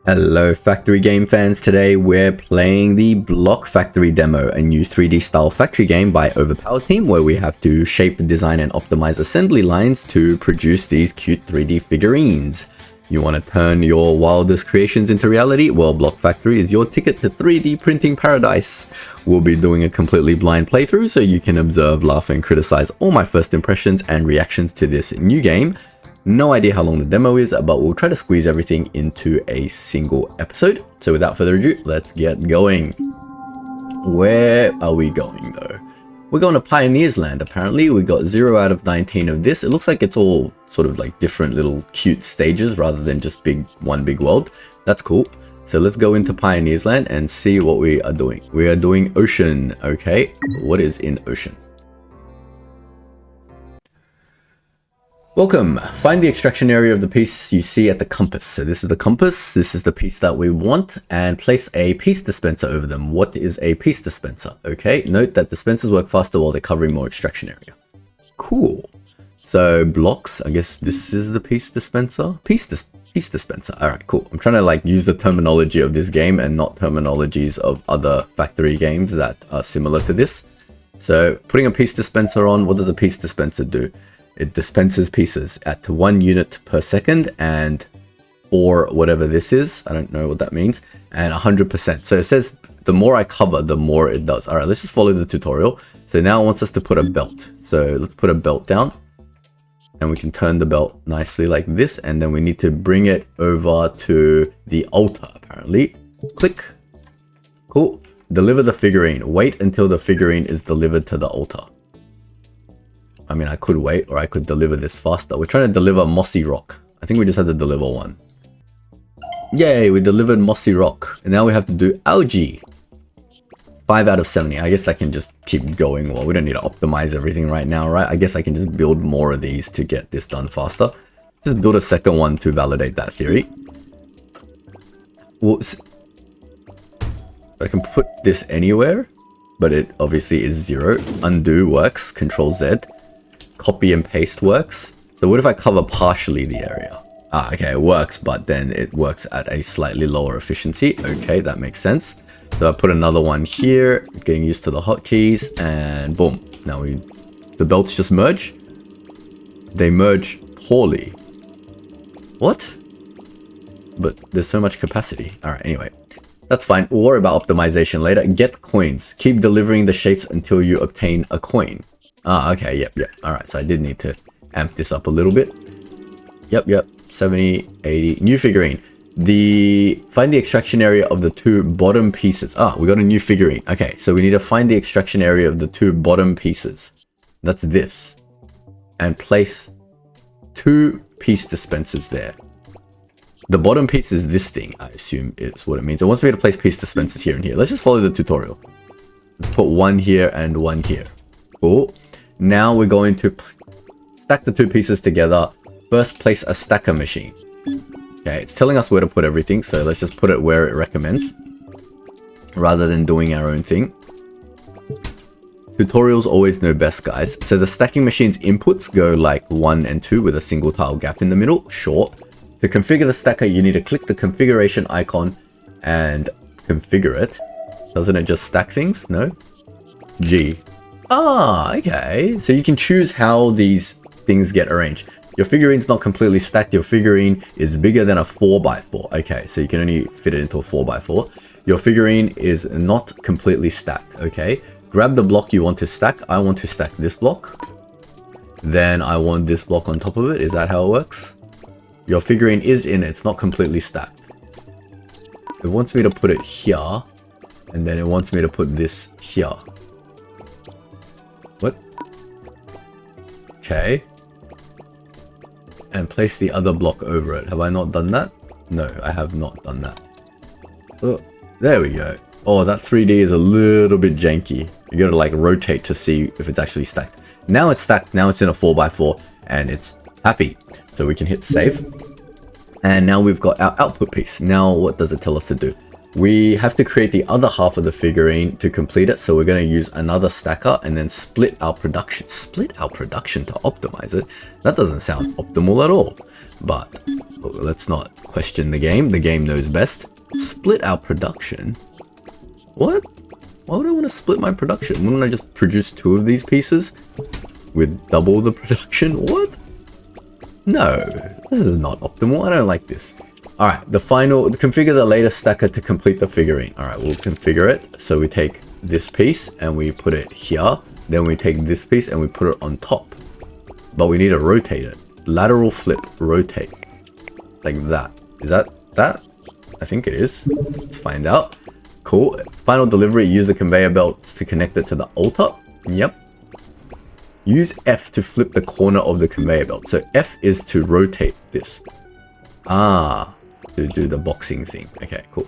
Hello factory game fans, today we're playing the Block Factory demo, a new 3D style factory game by Overpowered Team where we have to shape, design and optimize assembly lines to produce these cute 3D figurines. You want to turn your wildest creations into reality? Well, Block Factory is your ticket to 3D printing paradise. We'll be doing a completely blind playthrough so you can observe, laugh and criticize all my first impressions and reactions to this new game. No idea how long the demo is, but we'll try to squeeze everything into a single episode. So without further ado, let's get going. Where are we going though? We're going to Pioneer's Land apparently. We got 0 out of 19 of this. It looks like it's all sort of like different little cute stages rather than just one big world. That's cool. So let's go into Pioneer's Land and see what we are doing. We are doing Ocean. Okay, what is in Ocean? Welcome. Find the extraction area of the piece you see at the compass. So this is the compass. This is the piece that we want, and place a piece dispenser over them. What is a piece dispenser? Okay, note that dispensers work faster while they're covering more extraction area. Cool. So blocks, I guess this is the piece dispenser. Piece dispenser. All right, cool. I'm trying to like use the terminology of this game and not terminologies of other factory games that are similar to this. So putting a piece dispenser on, what does a piece dispenser do? It dispenses pieces at 1 unit per second and for whatever this is, I don't know what that means, and 100%. So it says the more I cover, the more it does. All right, let's just follow the tutorial. So now it wants us to put a belt. So let's put a belt down and we can turn the belt nicely like this. And then we need to bring it over to the altar apparently. Click. Cool. Deliver the figurine. Wait until the figurine is delivered to the altar. I mean, I could wait or I could deliver this faster. We're trying to deliver Mossy Rock. I think we just had to deliver one. Yay, we delivered Mossy Rock. And now we have to do Algae. 5 out of 70. I guess I can just keep going. Well, we don't need to optimize everything right now, right? I guess I can just build more of these to get this done faster. Let's just build a second one to validate that theory. Well, I can put this anywhere, but it obviously is 0. Undo works. Control Z. Copy and paste works. So what if I cover partially the area? Ah, okay, it works, but then it works at a slightly lower efficiency. Okay, that makes sense. So I put another one here, getting used to the hotkeys, and boom. Now the belts just merge. They merge poorly. What? But there's so much capacity. All right, anyway. That's fine. We'll worry about optimization later. Get coins. Keep delivering the shapes until you obtain a coin. Ah, okay, yep. All right, so I did need to amp this up a little bit. Yep, 70, 80. New figurine. Find the extraction area of the 2 bottom pieces. Ah, we got a new figurine. Okay, so we need to find the extraction area of the 2 bottom pieces. That's this. And place 2 piece dispensers there. The bottom piece is this thing, I assume is what it means. It wants me to place piece dispensers here and here. Let's just follow the tutorial. Let's put 1 here and 1 here. Cool. Now we're going to stack the 2 pieces together. First, place a stacker machine. Okay, it's telling us where to put everything, so let's just put it where it recommends rather than doing our own thing. Tutorials always know best, guys. So the stacking machine's inputs go like 1 and 2 with a single tile gap in the middle. Sure. To configure the stacker, you need to click the configuration icon and configure it. Doesn't it just stack things? No? G. Ah, okay. So you can choose how these things get arranged. Your figurine's not completely stacked. Your figurine is bigger than a 4x4. Okay, so you can only fit it into a 4x4. Your figurine is not completely stacked. Okay, grab the block you want to stack. I want to stack this block. Then I want this block on top of it. Is that how it works? Your figurine is in it. It's not completely stacked. It wants me to put it here. And then it wants me to put this here. What? Okay. And place the other block over it. Have I not done that? No, I have not done that. Oh, there we go. Oh, that 3D is a little bit janky. You gotta like rotate to see if it's actually stacked. Now it's stacked. Now it's in a 4x4 and it's happy. So we can hit save. And now we've got our output piece. Now what does it tell us to do? We have to create the other half of the figurine to complete it. So we're going to use another stacker and then split our production. Split our production to optimize it? That doesn't sound optimal at all. but let's not question the game. The game knows best. Split our production? What? Why would I want to split my production? Wouldn't I just produce 2 of these pieces with double the production? What? No, this is not optimal. I don't like this. Alright, configure the latest stacker to complete the figurine. Alright, we'll configure it. So we take this piece and we put it here. Then we take this piece and we put it on top. But we need to rotate it. Lateral flip, rotate. Like that. Is that? I think it is. Let's find out. Cool. Final delivery, use the conveyor belts to connect it to the altar. Yep. Use F to flip the corner of the conveyor belt. So F is to rotate this. Ah, to do the boxing thing. Okay, cool.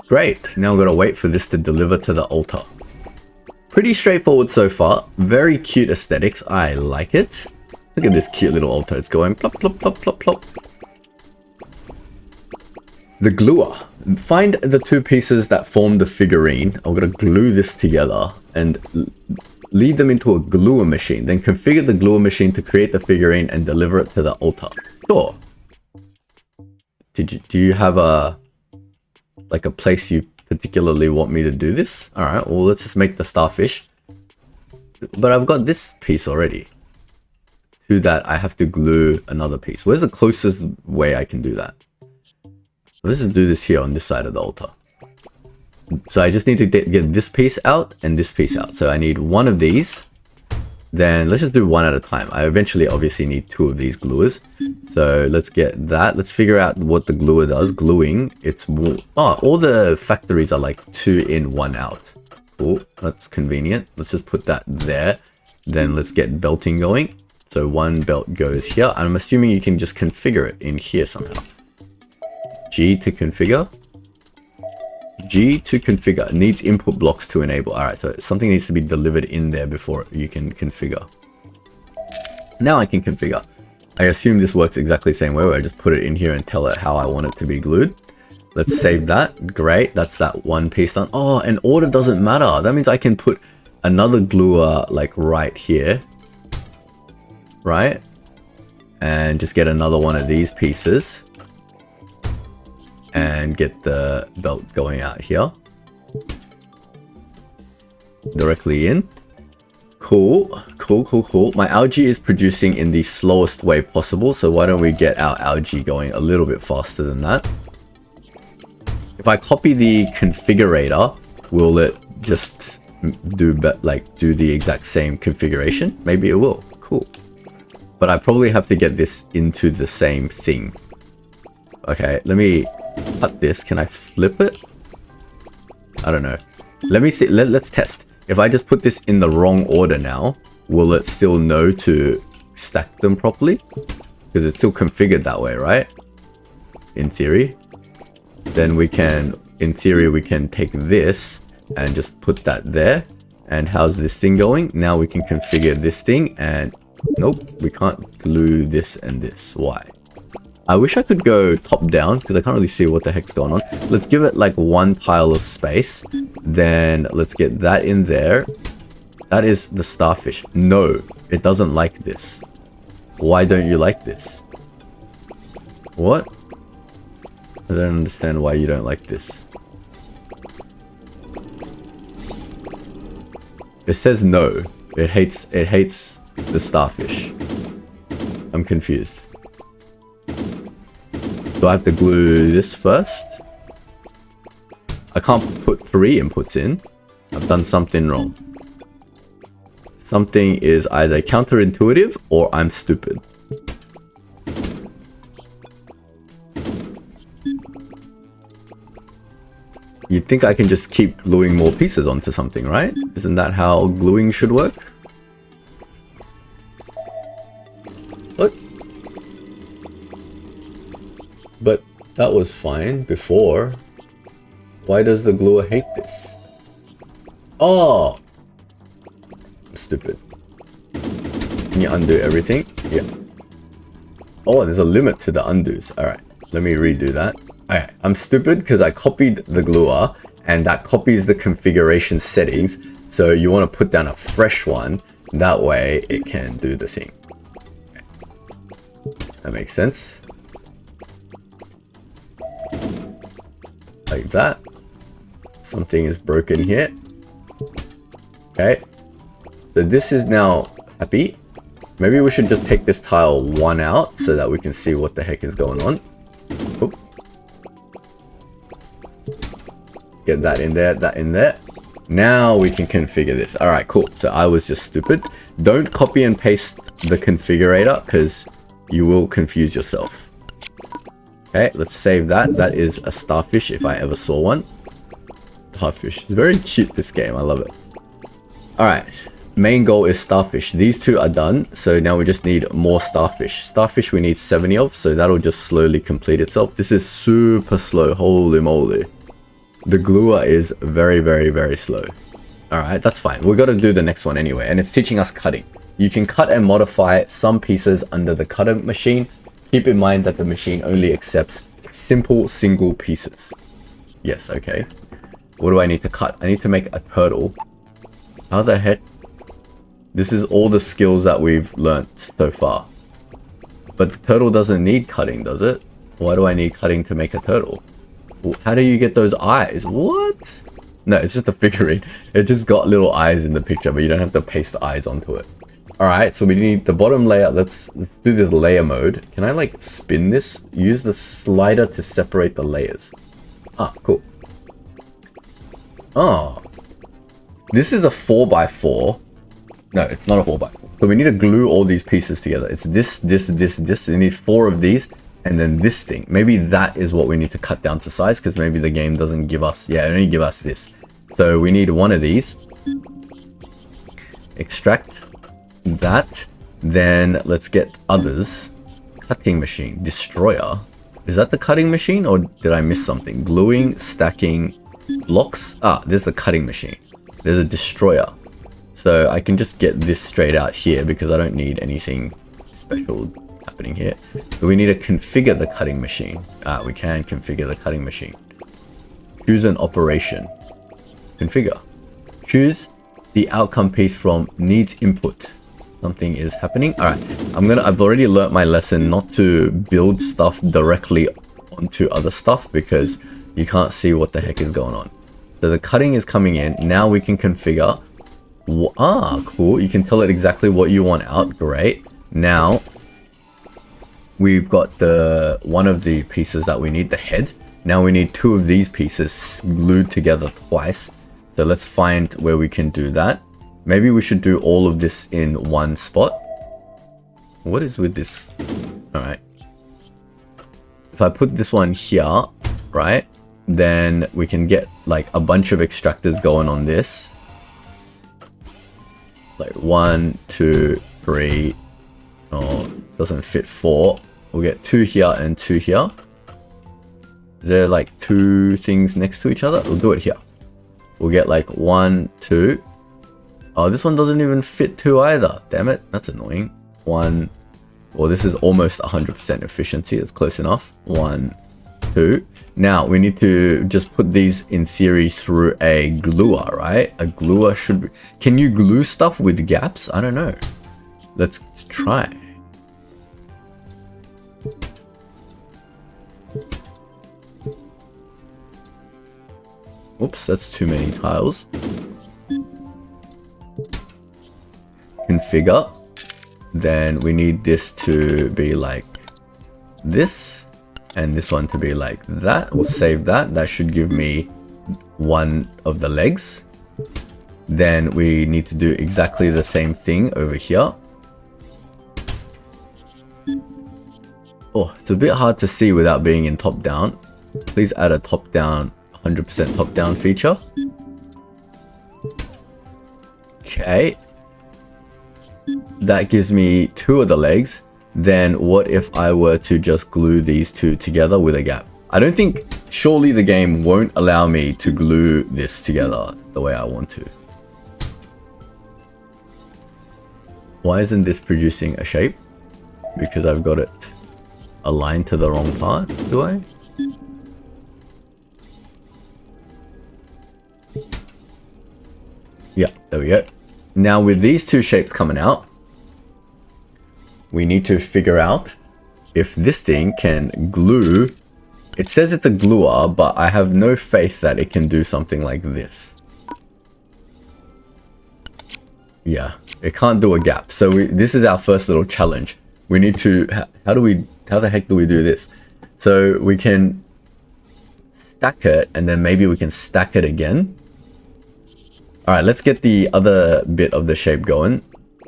Great. Now we've got to wait for this to deliver to the altar. Pretty straightforward so far. Very cute aesthetics. I like it. Look at this cute little altar. It's going plop, plop, plop, plop, plop. The gluer. Find the 2 pieces that form the figurine. I'm going to glue this together and lead them into a gluer machine. Then configure the gluer machine to create the figurine and deliver it to the altar. Sure. Do you have a place you particularly want me to do this? Alright, well let's just make the starfish. But I've got this piece already. To that I have to glue another piece. Where's the closest way I can do that? Let's just do this here on this side of the altar. So I just need to get this piece out and this piece out. So I need 1 of these. Then let's just do 1 at a time. I eventually obviously need 2 of these gluers. So let's get that. Let's figure out what the gluer does. Gluing, it's... Oh, all the factories are like 2 in, 1 out. Cool, that's convenient. Let's just put that there. Then let's get belting going. So 1 belt goes here. I'm assuming you can just configure it in here somehow. G to configure. G to configure. Needs input blocks to enable. Alright, so something needs to be delivered in there before you can configure. Now I can configure. I assume this works exactly the same way where I just put it in here and tell it how I want it to be glued. Let's save that. Great, that's that 1 piece done. Oh, and order doesn't matter. That means I can put another gluer like right here. Right? And just get another one of these pieces. And get the belt going out here. Directly in. Cool. Cool, cool, cool. My algae is producing in the slowest way possible. So why don't we get our algae going a little bit faster than that? If I copy the configurator, will it just do the exact same configuration? Maybe it will. Cool. But I probably have to get this into the same thing. Okay, let me cut this. Can I flip it? I don't know. Let me see. Let's test. If I just put this in the wrong order now, will it still know to stack them properly? Because it's still configured that way, right? In theory. Then we can, in theory, we can take this and just put that there. And how's this thing going? Now we can configure this thing and nope, we can't glue this and this. Why? I wish I could go top down because I can't really see what the heck's going on. Let's give it like 1 tile of space. Then let's get that in there. That is the starfish. No, it doesn't like this. Why don't you like this? What? I don't understand why you don't like this. It says no. It hates the starfish. I'm confused. Do I have to glue this first? I can't put 3 inputs in. I've done something wrong. Something is either counterintuitive or I'm stupid. You'd think I can just keep gluing more pieces onto something, right? Isn't that how gluing should work? What? But that was fine before. Why does the gluer hate this? Oh! I'm stupid. Can you undo everything? Yeah. Oh, there's a limit to the undos. Alright, let me redo that. Alright, I'm stupid because I copied the gluer and that copies the configuration settings. So you want to put down a fresh one. That way it can do the thing. Okay. That makes sense. Like that. Something is broken here. Okay. So this is now happy. Maybe we should just take this tile 1 out so that we can see what the heck is going on. Oop. Get that in there, that in there. Now we can configure this. Alright, cool. So I was just stupid. Don't copy and paste the configurator because you will confuse yourself. Okay, let's save that. That is a starfish if I ever saw one. Starfish. It's very cute, this game. I love it. Alright. Main goal is starfish. These 2 are done. So now we just need more starfish. Starfish we need 70 of. So that'll just slowly complete itself. This is super slow. Holy moly. The gluer is very, very, very slow. Alright, that's fine. We've got to do the next one anyway. And it's teaching us cutting. You can cut and modify some pieces under the cutter machine. Keep in mind that the machine only accepts simple single pieces. Yes, okay. What do I need to cut? I need to make a turtle. How the heck? This is all the skills that we've learnt so far. But the turtle doesn't need cutting, does it? Why do I need cutting to make a turtle? How do you get those eyes? What? No, it's just a figurine. It just got little eyes in the picture, but you don't have to paste the eyes onto it. Alright, so we need the bottom layer. Let's do this layer mode. Can I like spin this? Use the slider to separate the layers. Ah, cool. Oh. This is a 4x4. No, it's not a 4x4. So we need to glue all these pieces together. It's this. We need 4 of these. And then this thing. Maybe that is what we need to cut down to size. Because maybe the game doesn't give us... Yeah, it only give us this. So we need 1 of these. Extract that. Then let's get others. Cutting machine. Destroyer. Is that the cutting machine? Or did I miss something? Gluing, stacking, blocks. Ah, there's a cutting machine. There's a destroyer. So I can just get this straight out here because I don't need anything special happening here. But we need to configure the cutting machine. Ah, we can configure the cutting machine. Choose an operation. Configure. Choose the outcome piece from needs input. Something is happening. Alright, I've already learnt my lesson not to build stuff directly onto other stuff because you can't see what the heck is going on. So the cutting is coming in. Now we can configure. Ah, cool. You can tell it exactly what you want out. Great. Now we've got the one of the pieces that we need, the head. Now we need 2 of these pieces glued together twice. So let's find where we can do that. Maybe we should do all of this in one spot. What is with this? Alright. If I put this one here, right, then we can get like a bunch of extractors going on this. Like 1, 2, 3. Oh, doesn't fit 4. We'll get 2 here and 2 here. Is there like 2 things next to each other? We'll do it here. We'll get like 1, 2. Oh, this one doesn't even fit 2 either. Damn it. That's annoying. 1. Well, this is almost 100% efficiency. It's close enough. 1, 2. Now, we need to just put these, in theory, through a gluer, right? A gluer should be... Can you glue stuff with gaps? I don't know. Let's try. Oops, that's too many tiles. Configure. Then we need this to be like this. And this one to be like that. We'll save that. That should give me 1 of the legs. Then we need to do exactly the same thing over here. Oh, it's a bit hard to see without being in top down. Please add a top down, 100% top down feature. Okay. That gives me 2 of the legs. Then what if I were to just glue these 2 together with a gap? I don't think, surely the game won't allow me to glue this together the way I want to. Why isn't this producing a shape? Because I've got it aligned to the wrong part, do I? Yeah, there we go. Now with these 2 shapes coming out, we need to figure out if this thing can glue. It says it's a gluer, but I have no faith that it can do something like this. Yeah, it can't do a gap. So this is our first little challenge. We need to, how the heck do we do this? So we can stack it, and then maybe we can stack it again. All right, let's get the other bit of the shape going.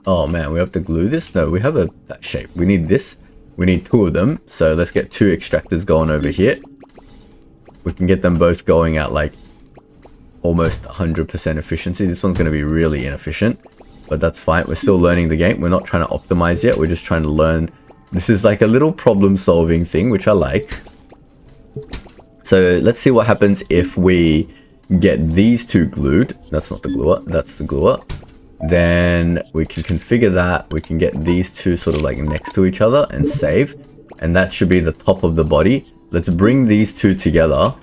Oh man, we have to glue this? No, we have that shape. We need this. We need 2 of them. So let's get 2 extractors going over here. We can get them both going at like almost 100% efficiency. This one's going to be really inefficient, but that's fine. We're still learning the game. We're not trying to optimize yet. We're just trying to learn. This is like a little problem solving thing, which I like. So let's see what happens if we get these 2 glued. That's not the gluer, that's the gluer. Then we can configure that. We can get these 2 sort of like next to each other and save. And that should be the top of the body. Let's bring these 2 together.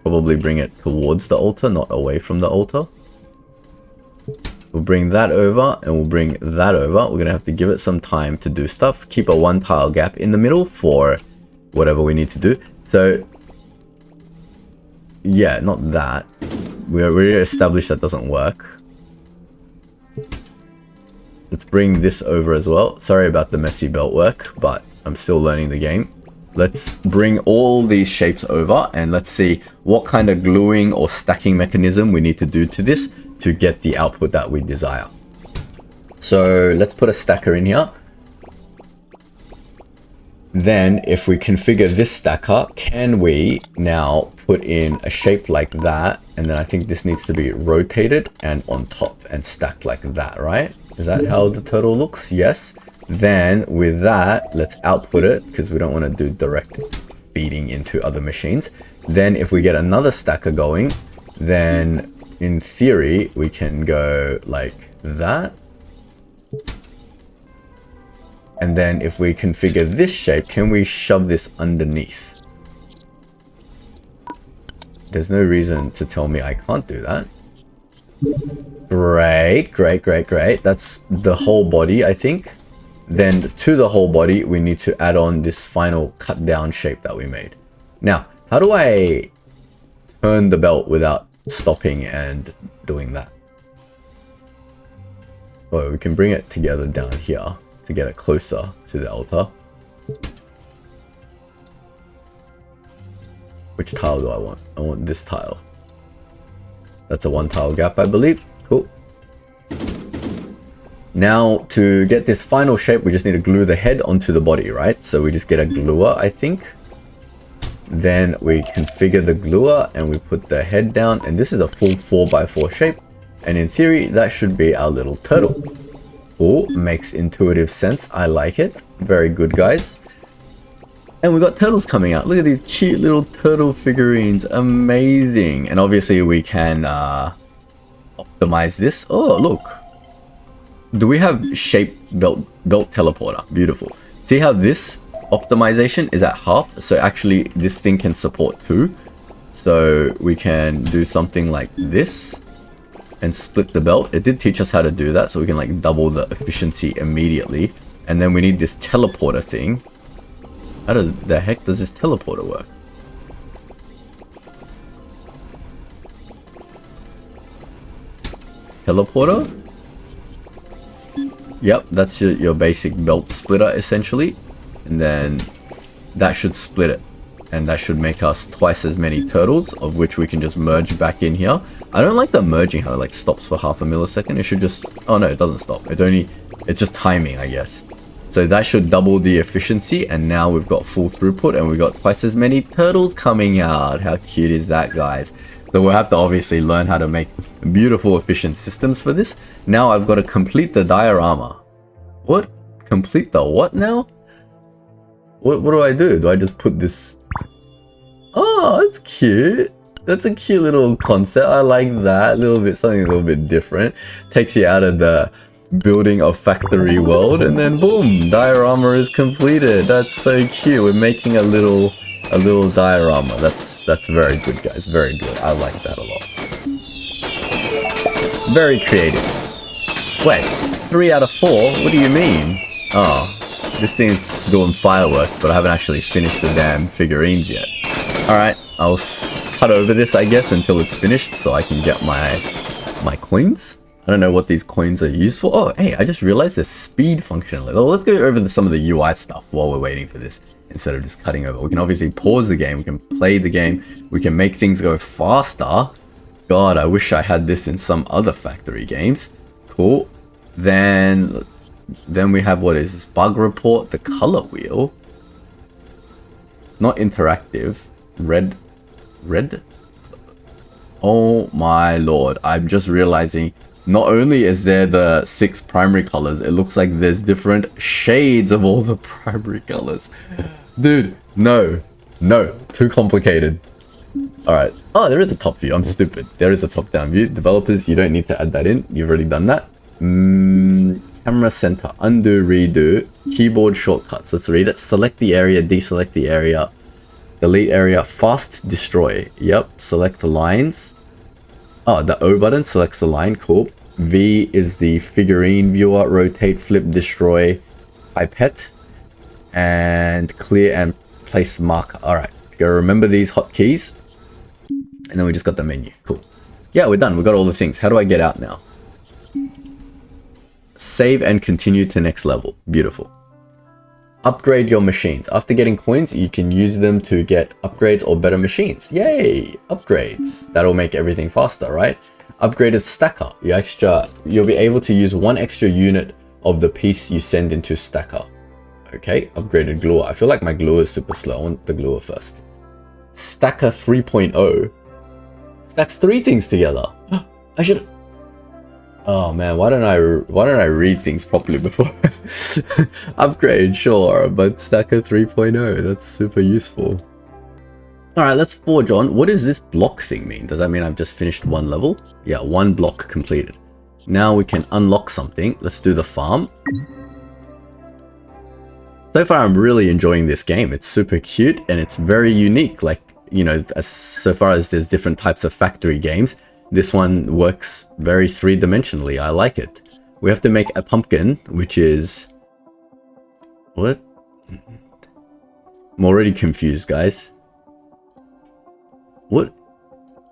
Probably bring it towards the altar, not away from the altar. We'll bring that over and we'll bring that over. We're gonna have to give it some time to do stuff. Keep a 1 tile gap in the middle for whatever we need to do. So yeah, not that. We already established that doesn't work. Let's bring this over as well. Sorry about the messy belt work, but I'm still learning the game. Let's bring all these shapes over and let's see what kind of gluing or stacking mechanism we need to do to this to get the output that we desire. So let's put a stacker in here. Then if we configure this stacker, can we now put in a shape like that? And then I think this needs to be rotated and on top and stacked like that, right? Is that how the turtle looks? Yes. Then with that, let's output it because we don't want to do direct feeding into other machines. Then if we get another stacker going, then in theory, we can go like that. And then if we configure this shape, can we shove this underneath? There's no reason to tell me I can't do that. Great, great, great, great. That's the whole body, I think. Then to the whole body, we need to add on this final cut down shape that we made. Now, how do I turn the belt without stopping and doing that? Oh, we can bring it together down here to get it closer to the altar. Which tile do I want? I want this tile. That's a 1 tile gap, I believe. Cool. Now, to get this final shape, we just need to glue the head onto the body, right? So we just get a gluer, I think. Then we configure the gluer and we put the head down. And this is a full 4x4 shape. And in theory, that should be our little turtle. Oh, makes intuitive sense. I like it. Very good, guys. And we got turtles coming out. Look at these cute little turtle figurines. Amazing. And obviously we can optimize this. Oh, look. Do we have shape belt teleporter? Beautiful. See how this optimization is at half? So actually this thing can support 2. So we can do something like this and split the belt. It did teach us how to do that, so we can like double the efficiency immediately. And then we need this teleporter thing. How the heck does this teleporter work? Teleporter? Yep, that's your basic belt splitter essentially. And then that should split it. And that should make us twice as many turtles, of which we can just merge back in here. I don't like the merging how it like stops for half a millisecond. It should just, oh no, it doesn't stop. It's just timing, I guess. So that should double the efficiency, and now we've got full throughput and we've got twice as many turtles coming out. How cute is that, guys? So we'll have to obviously learn how to make beautiful, efficient systems for this. Now I've got to complete the diorama. What? Complete the what now? What do I do? Do I just put this? Oh, that's cute. That's a cute little concept. I like that. A little bit, something a little bit different. Takes you out of the building a factory world, and then boom, diorama is completed. That's so cute. We're making a little diorama. That's very good, guys. Very good. I like that a lot. Very creative. Wait, 3 out of 4? What do you mean? Oh, this thing's doing fireworks, but I haven't actually finished the damn figurines yet. Alright, I'll cut over this, I guess, until it's finished so I can get my coins. I don't know what these coins are used for. Oh, hey, I just realized there's speed functionality. Well, let's go over some of the UI stuff while we're waiting for this, instead of just cutting over. We can obviously pause the game, we can play the game, we can make things go faster. God, I wish I had this in some other factory games. Cool. Then we have, what is this? Bug report, the color wheel. Not interactive. Red? Oh my lord. I'm just realizing, not only is there the 6 primary colors, it looks like there's different shades of all the primary colors. Dude, no. Too complicated. Alright. Oh, there is a top view. I'm stupid. There is a top-down view. Developers, you don't need to add that in. You've already done that. Camera center. Undo, redo. Keyboard shortcuts. Let's read it. Select the area. Deselect the area. Delete area. Fast destroy. Yep. Select the lines. Oh, the O button selects the line. Cool. V is the figurine viewer. Rotate, flip, destroy. Pipette. And clear and place marker. Alright. Go remember these hotkeys. And then we just got the menu. Cool. Yeah, we're done. We got all the things. How do I get out now? Save and continue to next level. Beautiful. Upgrade your machines. After getting coins, you can use them to get upgrades or better machines. Yay! Upgrades. That'll make everything faster, right? Upgraded stacker. You'll be able to use 1 extra unit of the piece you send into stacker. Okay, upgraded gluer. I feel like my gluer is super slow. I want the gluer first. Stacker 3.0. Stacks 3 things together. I should... Oh man, why don't I read things properly before? Upgrade, sure, but Stacker 3.0, that's super useful. Alright, let's forge on. What does this block thing mean? Does that mean I've just finished 1 level? Yeah, 1 block completed. Now we can unlock something. Let's do the farm. So far, I'm really enjoying this game. It's super cute and it's very unique. Like, you know, so far as there's different types of factory games, this one works very 3-dimensionally. I like it. We have to make a pumpkin, which is... What? I'm already confused, guys. What?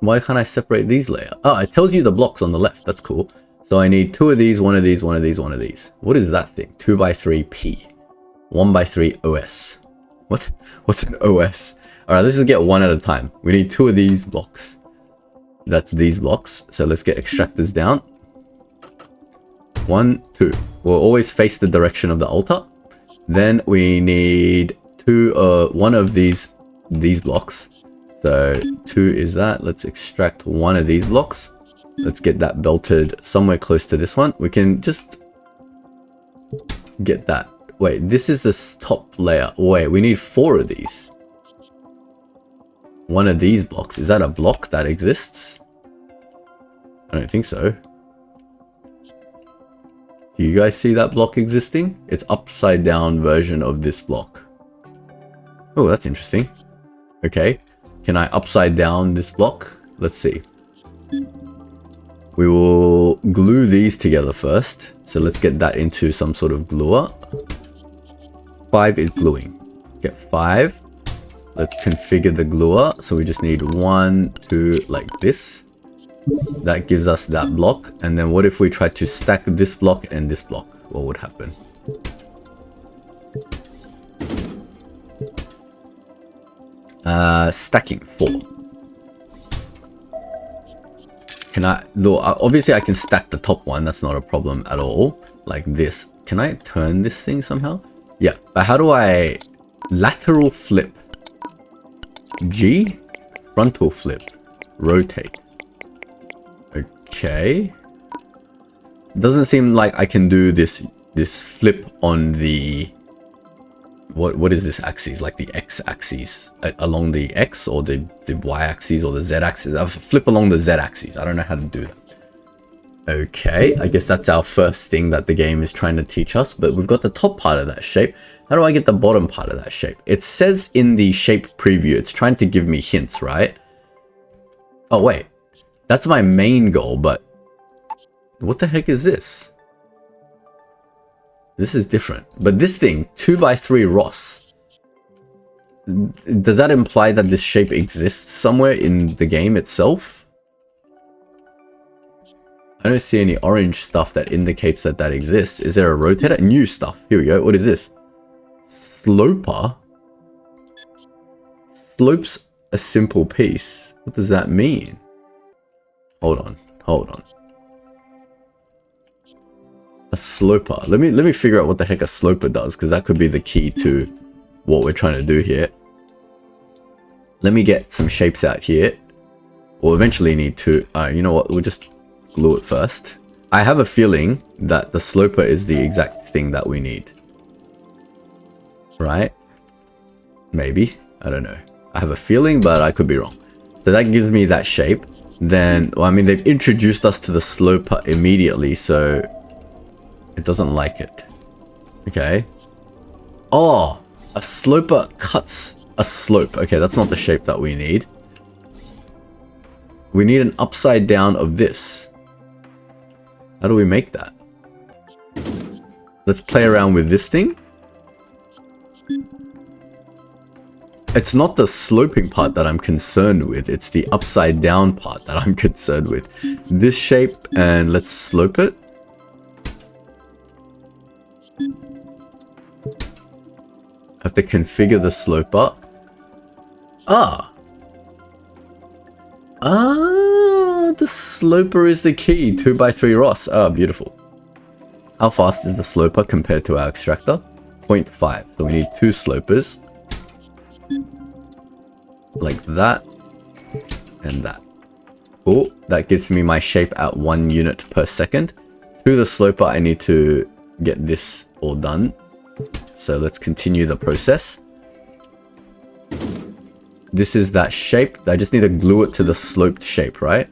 Why can't I separate these layers? Oh, it tells you the blocks on the left. That's cool. So I need 2 of these, 1 of these, 1 of these, 1 of these. What is that thing? 2x3 P. 1x3 OS. What? What's an OS? Alright, let's just get 1 at a time. We need 2 of these blocks. That's these blocks. So let's get extractors down. 1, 2. We'll always face the direction of the altar. Then we need 1 of these blocks. So 2 is that. Let's extract 1 of these blocks. Let's get that belted somewhere close to this one. We can just get that. Wait, this is the top layer. Wait, we need 4 of these. 1 of these blocks. Is that a block that exists? I don't think so. Do you guys see that block existing? It's upside down version of this block. Oh, that's interesting. Okay. Can I upside down this block? Let's see. We will glue these together first. So let's get that into some sort of gluer. 5 is gluing. Get 5. Let's configure the gluer. So we just need 1, 2, like this. That gives us that block. And then what if we try to stack this block and this block? What would happen? Stacking 4. Can I look? Obviously I can stack the top one. That's not a problem at all. Like this. Can I turn this thing somehow? Yeah, but how do I lateral flip? G, frontal flip, rotate. Okay. Doesn't seem like I can do this flip on the what is this axis? Like the X axis along the X or the Y axis or the Z axis. I'll flip along the Z axis. I don't know how to do that. Okay, I guess that's our first thing that the game is trying to teach us, but we've got the top part of that shape. How do I get the bottom part of that shape? It says in the shape preview, it's trying to give me hints, right? Oh, wait. That's my main goal, but what the heck is this? This is different. But this thing, 2x3 Ross. Does that imply that this shape exists somewhere in the game itself? I don't see any orange stuff that indicates that that exists. Is there a rotator? New stuff. Here we go. What is this? Sloper? Slopes a simple piece. What does that mean? Hold on. Hold on. A sloper. Let me figure out what the heck a sloper does, because that could be the key to what we're trying to do here. Let me get some shapes out here. We'll eventually need to... you know what? We'll just glue it first. I have a feeling that the sloper is the exact thing that we need. Right? Maybe. I don't know. I have a feeling, but I could be wrong. So that gives me that shape. Then, well, I mean, they've introduced us to the sloper immediately, so it doesn't like it. Okay. Oh, a sloper cuts a slope. Okay, that's not the shape that we need. We need an upside down of this. How do we make that? Let's play around with this thing. It's not the sloping part that I'm concerned with. It's the upside down part that I'm concerned with. This shape, and let's slope it. Have to configure the sloper. The sloper is the key. 2x3 Ross. Beautiful. How fast is the sloper compared to our extractor? 0.5. So we need 2 slopers. Like that. And that. Cool. That gives me my shape at 1 unit per second. To the sloper, I need to get this all done. So let's continue the process. This is that shape. I just need to glue it to the sloped shape, right?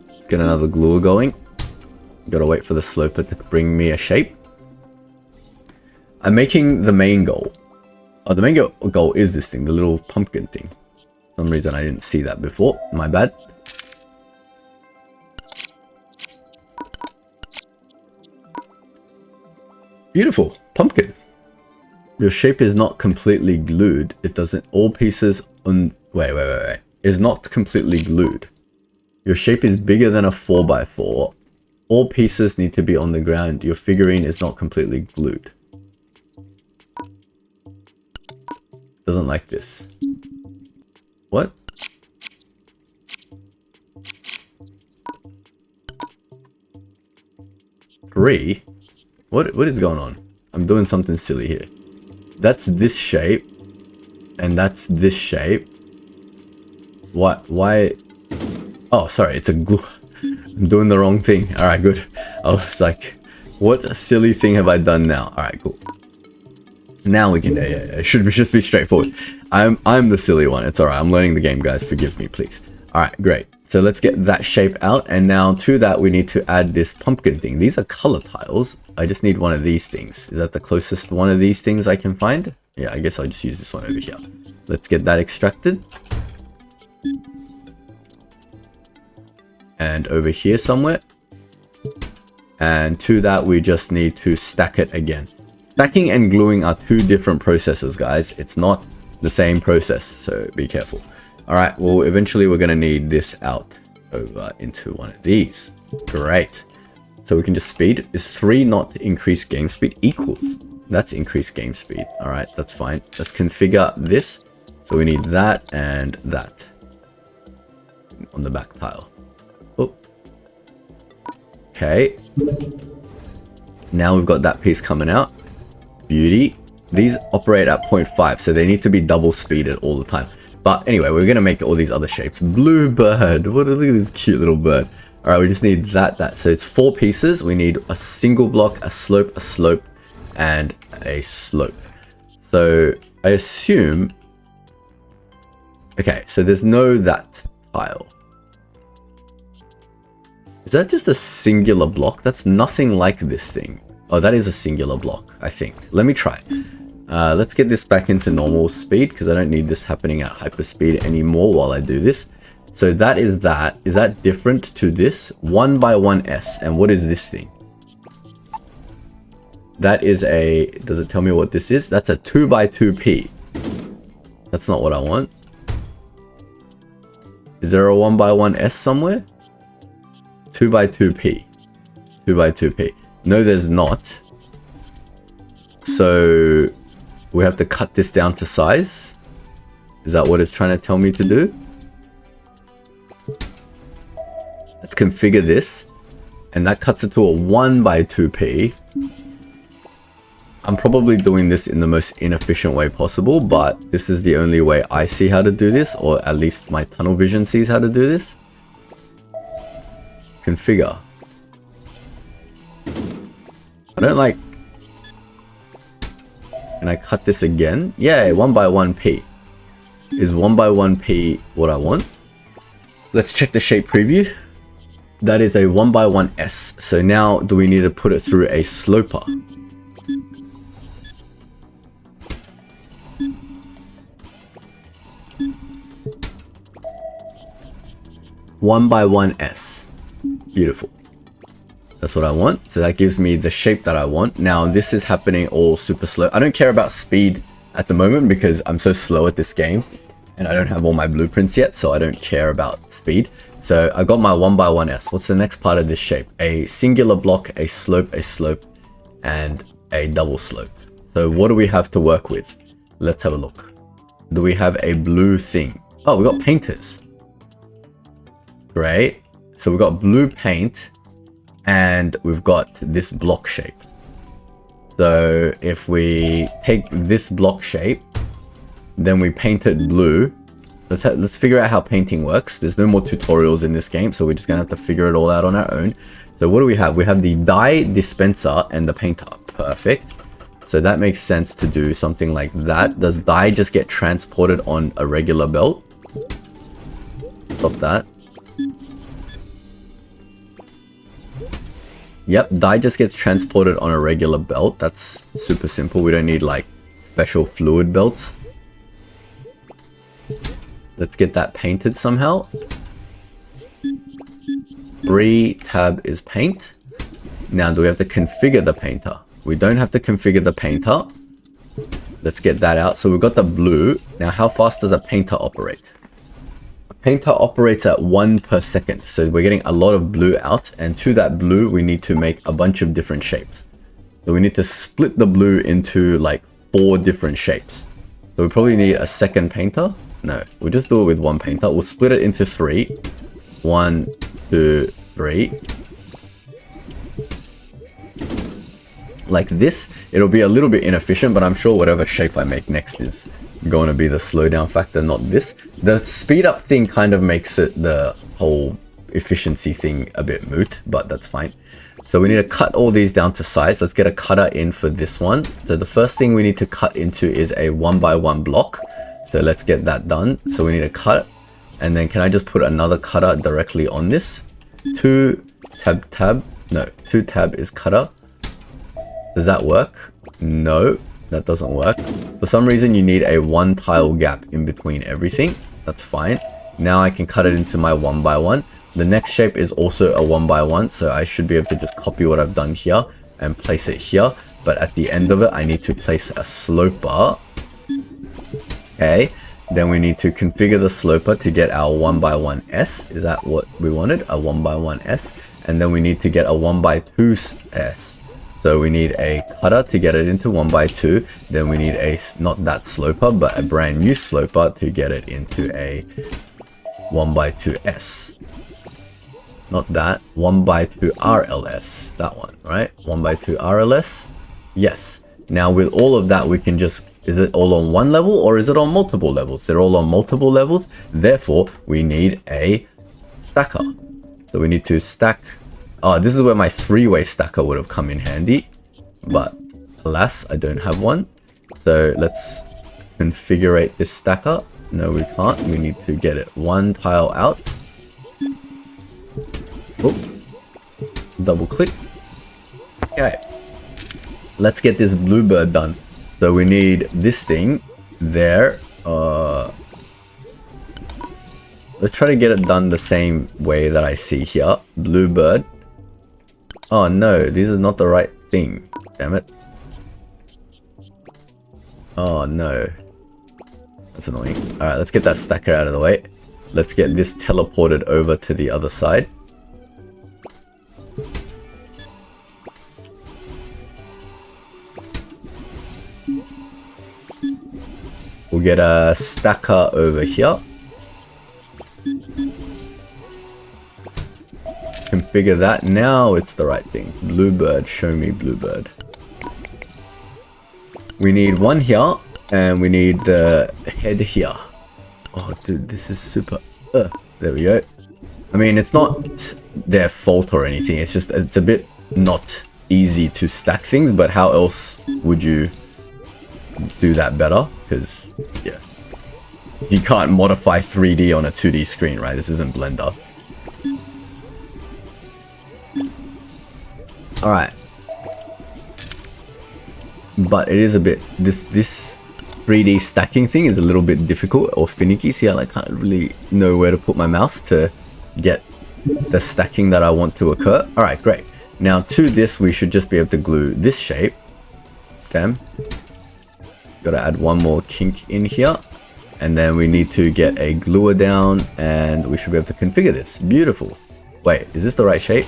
Let's get another gluer going. Gotta wait for the sloper to bring me a shape. I'm making the main goal. Oh, the main goal is this thing, the little pumpkin thing. For some reason I didn't see that before. My bad. Beautiful. Pumpkin. Your shape is not completely glued. It doesn't... All pieces on... Wait. Is not completely glued. Your shape is bigger than a 4x4. All pieces need to be on the ground. Your figurine is not completely glued. Doesn't like this. What? Three? What is going on? I'm doing something silly here. That's this shape. And that's this shape. What? Why? Oh, sorry. It's a glue. I'm doing the wrong thing. Alright, good. I was like, what a silly thing have I done now? Alright, cool. Now we can... Yeah. It should just be straightforward. I'm the silly one. It's alright. I'm learning the game, guys. Forgive me, please. Alright, great. So let's get that shape out. And now to that, we need to add this pumpkin thing. These are color tiles. I just need one of these things. Is that the closest one of these things I can find? Yeah, I guess I'll just use this one over here. Let's get that extracted. And over here somewhere. And to that, we just need to stack it again. Stacking and gluing are 2 different processes, guys. It's not the same process, so be careful. Alright, well, eventually we're going to need this out over into one of these. Great. So we can just speed. Is 3 not increased game speed? Equals. That's increased game speed. Alright, that's fine. Let's configure this. So we need that and that on the back tile. Oh. Okay. Now we've got that piece coming out. Beauty. These operate at 0.5, so they need to be double speeded all the time. But anyway, we're going to make all these other shapes. Blue bird. Look at this cute little bird. Alright, we just need that. So it's 4 pieces. We need a single block, a slope, and a slope. So I assume... Okay, so there's no that tile. Is that just a singular block? That's nothing like this thing. Oh, that is a singular block, I think. Let me try. Let's get this back into normal speed, because I don't need this happening at hyperspeed anymore while I do this. So that is that. Is that different to this? 1x1s. And what is this thing? That is a, does it tell me what this is? That's a 2x2p. That's not what I want. Is there a 1x1s somewhere? 2x2p. 2x2p. No, there's not. So we have to cut this down to size. Is that what it's trying to tell me to do? Let's configure this. And that cuts it to a 1x2p. I'm probably doing this in the most inefficient way possible, but this is the only way I see how to do this, or at least my tunnel vision sees how to do this. Configure. I don't like... Can I cut this again? Yeah, 1x1p. Is 1x1p what I want? Let's check the shape preview. That is a 1x1s. So now do we need to put it through a sloper? One by one S. Beautiful. That's what I want. So that gives me the shape that I want. Now this is happening all super slow. I don't care about speed at the moment because I'm so slow at this game and I don't have all my blueprints yet, so I don't care about speed. So I got my 1x1s. What's the next part of this shape? A singular block, a slope, and a double slope. So what do we have to work with? Let's have a look. Do we have a blue thing? Oh, we got painters. Great. So we've got blue paint and we've got this block shape. So if we take this block shape, then we paint it blue. Let's figure out how painting works. There's no more tutorials in this game, so we're just gonna have to figure it all out on our own. So what do we have? We have the dye dispenser and the painter. Perfect. So that makes sense to do something like that. Does dye just get transported on a regular belt? Stop that. Yep, dye just gets transported on a regular belt. That's super simple. We don't need like special fluid belts. Let's get that painted somehow. Tab is paint. Now do we have to configure the painter? We don't have to configure the painter. Let's get that out. So we've got the blue. Now how fast does a painter operate? Painter operates at 1 per second, so we're getting a lot of blue out, and to that blue we need to make a bunch of different shapes. So we need to split the blue into like 4 different shapes. So we probably need a second painter. No, we'll just do it with 1 painter. We'll split it into 3. 1, 2, 3. Like this. It'll be a little bit inefficient, but I'm sure whatever shape I make next is going to be the slowdown factor, not this. The speed up thing kind of makes it, the whole efficiency thing, a bit moot, but that's fine. So we need to cut all these down to size. Let's get a cutter in for this one. So the first thing we need to cut into is a 1x1 block. So let's get that done. So we need a cut, and then can I just put another cutter directly on this? 2 tab is cutter. Does that work? No, that doesn't work. For some reason you need a 1 tile gap in between everything. That's fine. Now I can cut it into my 1x1. The next shape is also a 1x1, so I should be able to just copy what I've done here and place it here. But at the end of it, I need to place a sloper. Okay, then we need to configure the sloper to get our 1x1s. Is that what we wanted? A 1x1s. And then we need to get a 1x2s. So we need a cutter to get it into 1x2. Then we need a, not that sloper, but a brand new sloper to get it into a 1x2s. Not that, 1x2 RLS. That one, right? 1x2 RLS. Yes. Now with all of that, we can just, is it all on one level or is it on multiple levels? They're all on multiple levels. Therefore, we need a stacker. So we need to stack. Oh, this is where my 3-way stacker would have come in handy, but alas, I don't have one. So let's configure this stacker. No, we can't. We need to get it 1 tile out. Oh, double click. Okay, let's get this bluebird done. So we need this thing there. Let's try to get it done the same way that I see here. Bluebird. Oh no, this is not the right thing. Damn it. Oh no. That's annoying. Alright, let's get that stacker out of the way. Let's get this teleported over to the other side. We'll get a stacker over here. Configure that. Now it's the right thing. Bluebird, show me Bluebird. We need one here, and we need the head here. Oh, dude, this is super... there we go. I mean, it's not their fault or anything. It's just, it's a bit not easy to stack things, but how else would you do that better? Because, yeah. You can't modify 3D on a 2D screen, right? This isn't Blender. Alright. But it is a bit... This 3D stacking thing is a little bit difficult or finicky. See, I can't really know where to put my mouse to get the stacking that I want to occur. Alright, great. Now to this, we should just be able to glue this shape. Damn. Gotta add one more kink in here. And then we need to get a gluer down, and we should be able to configure this. Beautiful. Wait, is this the right shape?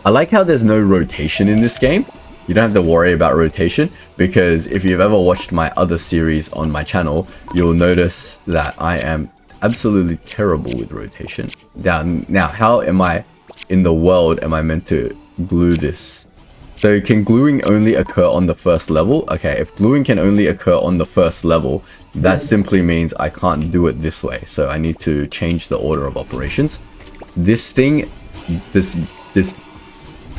I like how there's no rotation in this game. You don't have to worry about rotation, because if you've ever watched my other series on my channel, you'll notice that I am absolutely terrible with rotation. Now, how am I in the world am I meant to glue this? So can gluing only occur on the first level? Okay, if gluing can only occur on the first level, that simply means I can't do it this way. So I need to change the order of operations. This thing, this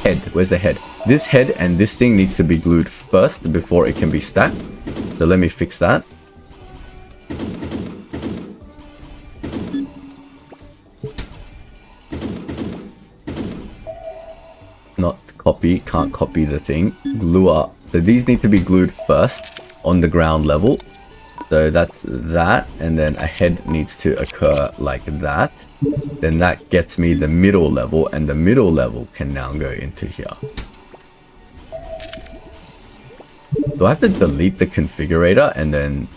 head, where's the head? This head and this thing needs to be glued first before it can be stacked. So let me fix that. Not copy, can't copy the thing. Glue up. So these need to be glued first on the ground level. So that's that, and then a head needs to occur like that. Then that gets me the middle level, and the middle level can now go into here. Do I have to delete the configurator and then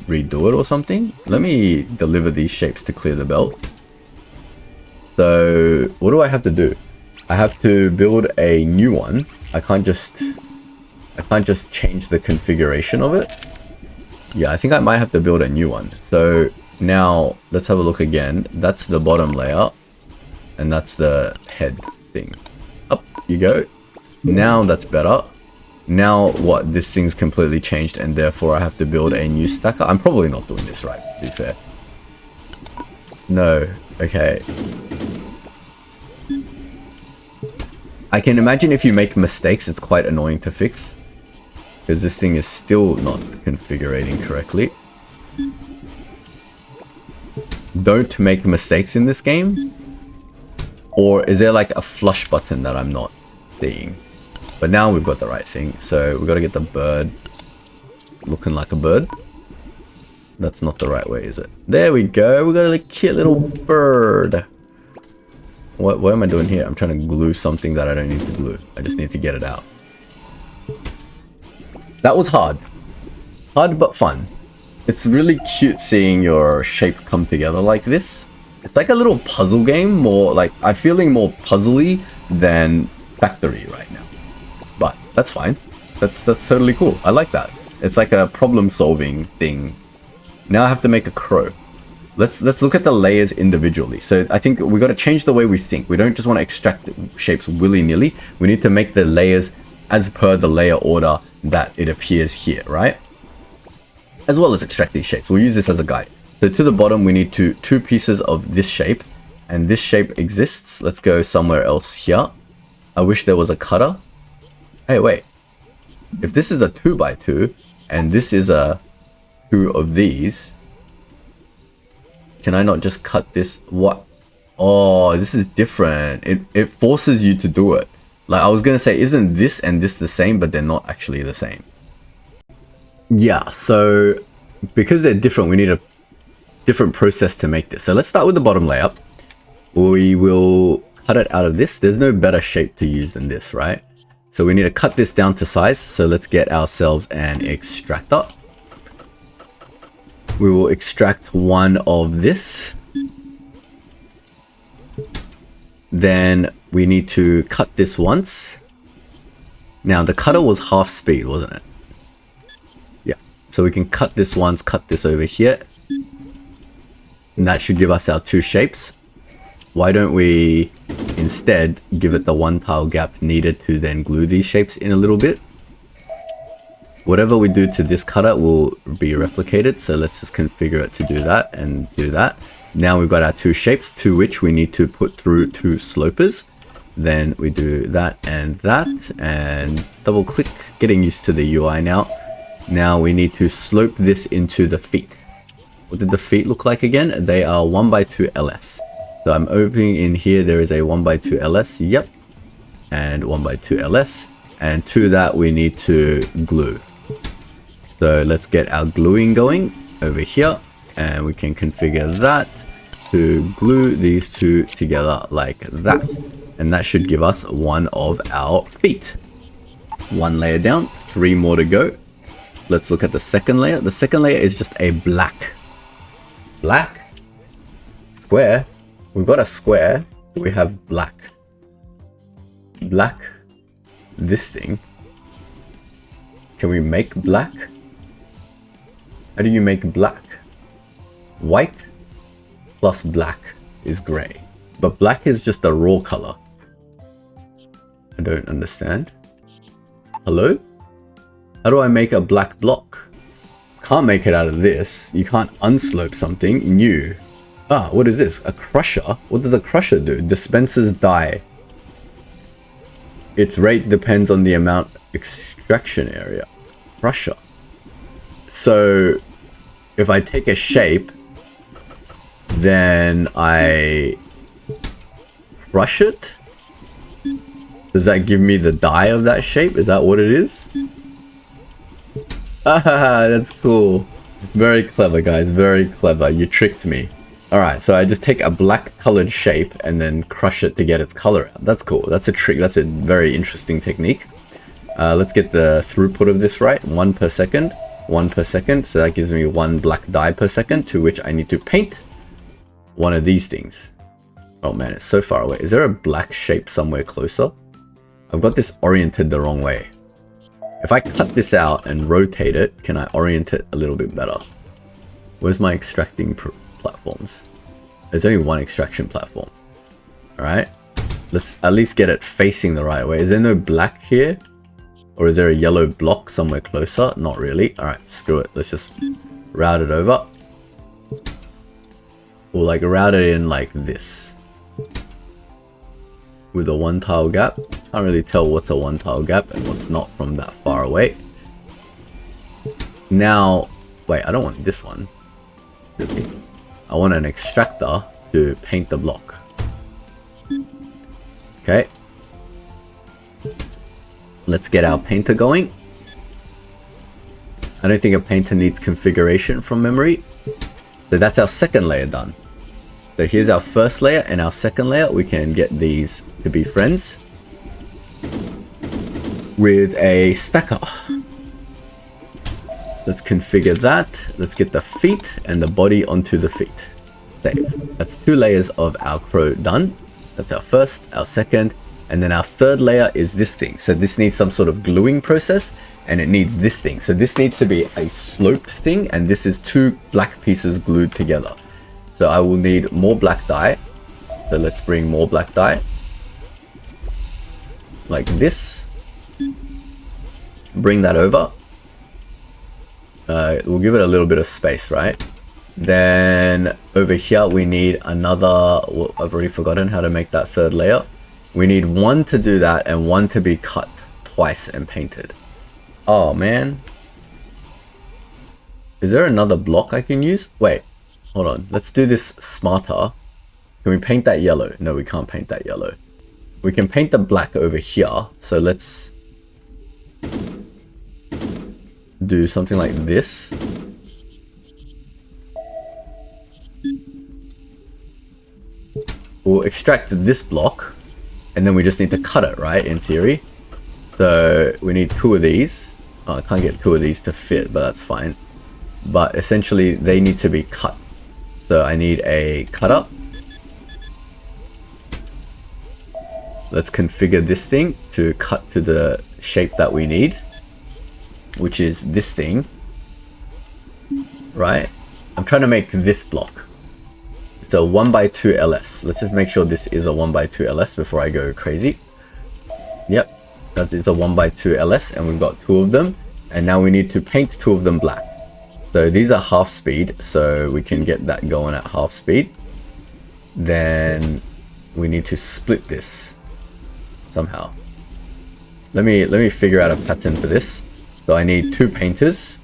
redo it or something? Let me deliver these shapes to clear the belt. So what do I have to do? I have to build a new one. I can't just change the configuration of it. Yeah, I think I might have to build a new one. So now let's have a look again. That's the bottom layer, and that's the head thing. Up you go. Now that's better. Now what? This thing's completely changed, and therefore I have to build a new stacker. I'm probably not doing this right, to be fair. No. Okay. I can imagine if you make mistakes, it's quite annoying to fix, because this thing is still not configuring correctly. Don't make mistakes in this game? Or is there like a flush button that I'm not seeing? But now we've got the right thing. So we've got to get the bird looking like a bird. That's not the right way, is it? There we go. We've got a cute little bird. What am I doing here? I'm trying to glue something that I don't need to glue. I just need to get it out. That was hard. Hard but fun. It's really cute seeing your shape come together like this. It's like a little puzzle game, more like I'm feeling more puzzly than Factory right now. But that's fine. That's totally cool. I like that. It's like a problem solving thing. Now I have to make a crow. Let's look at the layers individually. So I think we got to change the way we think. We don't just want to extract shapes willy-nilly. We need to make the layers as per the layer order that it appears here, right? As well as extract these shapes. We'll use this as a guide. So to the bottom, we need two pieces of this shape, and this shape exists. Let's go somewhere else here. I wish there was a cutter. Hey, wait. If this is a 2x2 and this is a 2 of these, can I not just cut this? What? Oh, this is different. It forces you to do it. Like I was gonna say, isn't this and this the same? But they're not actually the same. Yeah, so because they're different, we need a different process to make this. So let's start with the bottom layer. We will cut it out of this. There's no better shape to use than this, right? So we need to cut this down to size. So let's get ourselves an extractor. We will extract one of this. Then we need to cut this once. Now the cutter was half speed, wasn't it? Yeah. So we can cut this once, cut this over here. And that should give us our two shapes. Why don't we instead give it the one tile gap needed to then glue these shapes in a little bit. Whatever we do to this cutter will be replicated. So let's just configure it to do that and do that. Now we've got our two shapes to which we need to put through two slopers. Then we do that and double click, getting used to the UI now. Now we need to slope this into the feet. What did the feet look like again? They are 1x2 ls. So I'm opening in here, there is a 1x2 ls, yep. And 1x2 ls. And to that we need to glue. So let's get our gluing going over here. And we can configure that to glue these two together like that. And that should give us one of our feet. One layer down, 3 more to go. Let's look at the second layer. The second layer is just a black square. We've got a square. We have black this thing. Can we make black? How do you make black? White plus black is gray, but black is just a raw color. I don't understand. Hello? How do I make a black block? Can't make it out of this. You can't unslope something new. Ah, what is this? A crusher? What does a crusher do? Dispenses dye. Its rate depends on the amount extraction area. Crusher. So if I take a shape, then I crush it. Does that give me the dye of that shape? Is that what it is? Ah, that's cool. Very clever, guys. Very clever. You tricked me. Alright, so I just take a black colored shape and then crush it to get its color out. That's cool. That's a trick. That's a very interesting technique. Let's get the throughput of this right. 1 per second. 1 per second. So that gives me 1 black dye per second, to which I need to paint one of these things. Oh man, it's so far away. Is there a black shape somewhere closer? I've got this oriented the wrong way. If I cut this out and rotate it, can I orient it a little bit better? Where's my extracting platforms? There's only one extraction platform. Alright, let's at least get it facing the right way. Is there no black here? Or is there a yellow block somewhere closer? Not really. Alright, screw it. Let's just route it over. Or like route it in like this. With a 1 tile gap. Can't really tell what's a 1 tile gap and what's not from that far away. Now, wait, I don't want this one. Really? I want an extractor to paint the block. Okay. Let's get our painter going. I don't think a painter needs configuration from memory. So that's our second layer done. So here's our first layer and our second layer. We can get these to be friends with a stacker. Let's configure that. Let's get the feet and the body onto the feet. Save. That's 2 layers of our crow done. That's our first, our second, and then our third layer is this thing. So this needs some sort of gluing process, and it needs this thing. So this needs to be a sloped thing, and this is 2 black pieces glued together. So I will need more black dye. So let's bring more black dye. Like this. Bring that over. We'll give it a little bit of space, right? Then over here we need another, well, I've already forgotten how to make that third layer. We need 1 to do that and 1 to be cut twice and painted. Oh man. Is there another block I can use? Wait, hold on. Let's do this smarter. Can we paint that yellow? No, we can't paint that yellow. We can paint the black over here. So let's do something like this. We'll extract this block and then we just need to cut it, right? In theory. So we need 2 of these. Oh, I can't get 2 of these to fit, but that's fine. but essentially they need to be cut. So I need a cutter. Let's configure this thing to cut to the shape that we need, which is this thing, right? I'm trying to make this block. It's a 1x2 LS. Let's just make sure this is a 1x2 LS before I go crazy. Yep, that is a 1x2 LS, and we've got 2 of them. And now we need to paint 2 of them black. So these are half speed, so we can get that going at half speed. Then we need to split this somehow. Let me figure out a pattern for this. So I need 2 painters,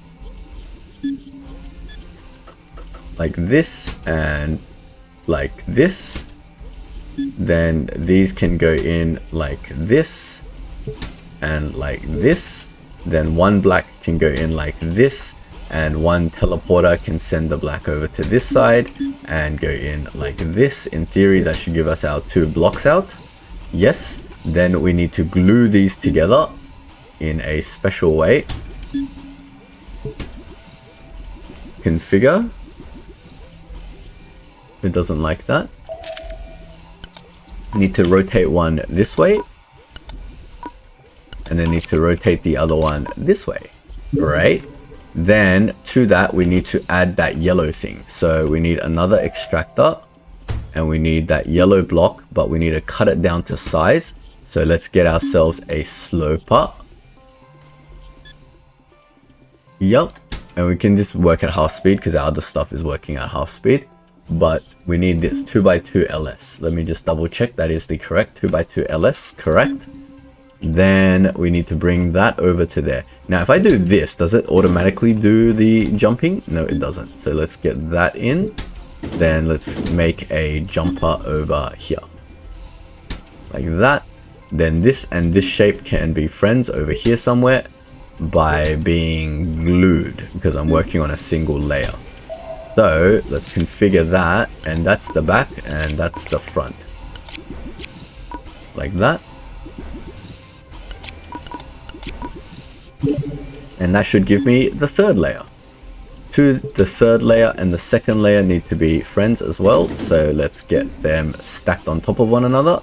like this and like this. Then these can go in like this and like this. Then 1 black can go in like this, and 1 teleporter can send the black over to this side and go in like this. In theory, that should give us our 2 blocks out. Yes. Then we need to glue these together in a special way. Configure. It doesn't like that. Need to rotate one this way, and then need to rotate the other one this way, right? Then to that we need to add that yellow thing. So we need another extractor, and we need that yellow block, but we need to cut it down to size. So let's get ourselves a sloper. Yep, and we can just work at half speed because our other stuff is working at half speed. But we need this 2x2 LS. Let me just double check that is the correct 2x2 LS, correct? Then we need to bring that over to there. Now if I do this, does it automatically do the jumping? No, it doesn't. So let's get that in. Then let's make a jumper over here. Like that. Then this and this shape can be friends over here somewhere by being glued, because I'm working on a single layer. So let's configure that, and that's the back and that's the front. Like that. And that should give me the 3rd layer. To the 3rd layer and the 2nd layer need to be friends as well. So let's get them stacked on top of one another.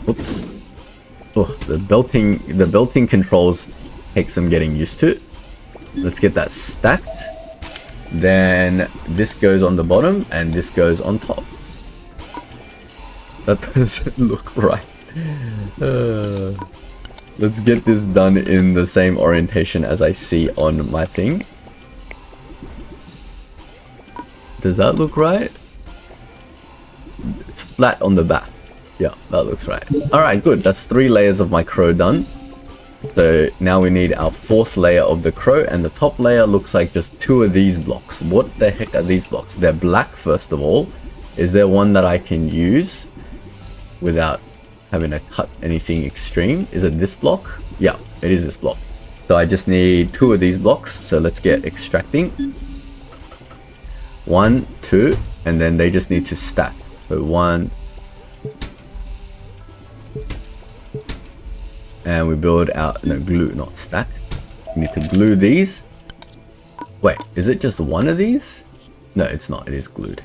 Oops. Oh, the belting controls take some getting used to. Let's get that stacked. Then this goes on the bottom and this goes on top. That doesn't look right. Let's get this done in the same orientation as I see on my thing. Does that look right? It's flat on the back. Yeah, that looks right. Alright, good. That's 3 layers of my crow done. So now we need our 4th layer of the crow, and the top layer looks like just 2 of these blocks. What the heck are these blocks? They're black, first of all. Is there one that I can use without having to cut anything extreme? Is it this block? Yeah, it is this block. So I just need 2 of these blocks. So let's get extracting. 1, 2, and then they just need to stack. So 1, and we build out, no, glue, not stack. We need to glue these. Wait, is it just one of these? No, it's not, it is glued.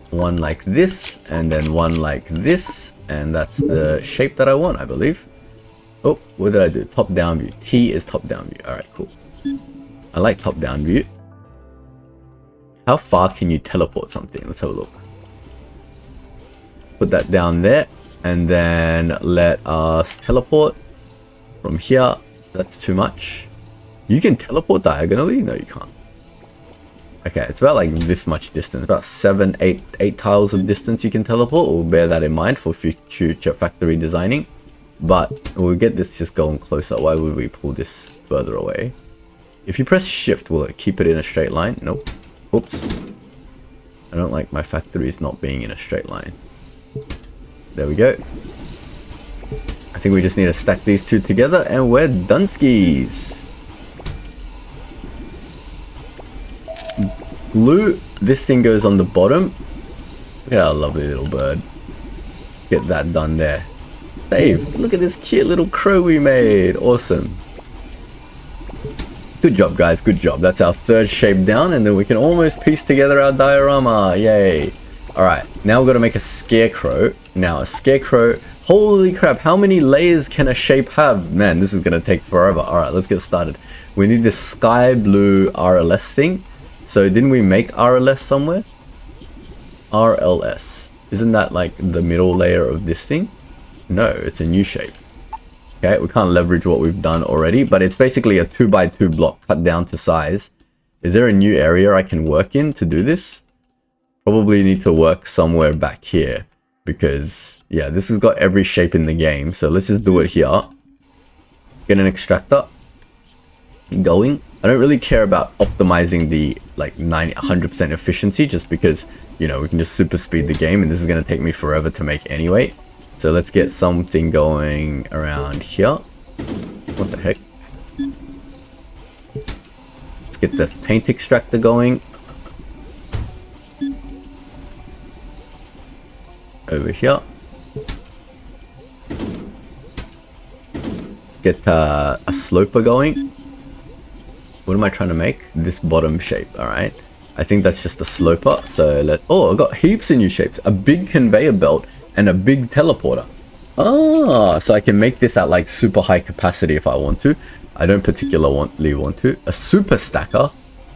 One like this, and then one like this, and that's the shape that I want, I believe. Oh, what did I do? Top down view. T is top down view. Alright, cool. I like top down view. How far can you teleport something? Let's have a look. Put that down there. And then let us teleport from here. That's too much. You can teleport diagonally? No, you can't. Okay, it's about like this much distance. About 7, 8 tiles of distance you can teleport. We'll bear that in mind for future factory designing. But we'll get this just going closer. Why would we pull this further away? If you press shift, will it keep it in a straight line? Nope. Oops. I don't like my factories not being in a straight line. There we go. I think we just need to stack these 2 together and we're done skis. Glue. This thing goes on the bottom. Look at our lovely little bird. Get that done there. Dave, look at this cute little crow we made. Awesome. Good job, guys. Good job. That's our third shape down, and then we can almost piece together our diorama. Yay. All right, now we've got to make a scarecrow. Now, a scarecrow... Holy crap, how many layers can a shape have? Man, this is going to take forever. All right, let's get started. We need this sky blue RLS thing. So didn't we make RLS somewhere? RLS. Isn't that like the middle layer of this thing? No, it's a new shape. Okay, we can't leverage what we've done already, but it's basically a 2x2 block cut down to size. Is there a new area I can work in to do this? Probably need to work somewhere back here because, yeah, this has got every shape in the game. So let's just do it here. Get an extractor going. I don't really care about optimizing the like 100% efficiency just because, you know, we can just super speed the game and this is going to take me forever to make anyway. So let's get something going around here. What the heck? Let's get the paint extractor going. Over here. Get a sloper going. What am I trying to make? This bottom shape, alright. I think that's just a sloper. So oh, I got heaps of new shapes. A big conveyor belt and a big teleporter. Ah, so I can make this at like super high capacity if I want to. I don't particularly want to. A super stacker.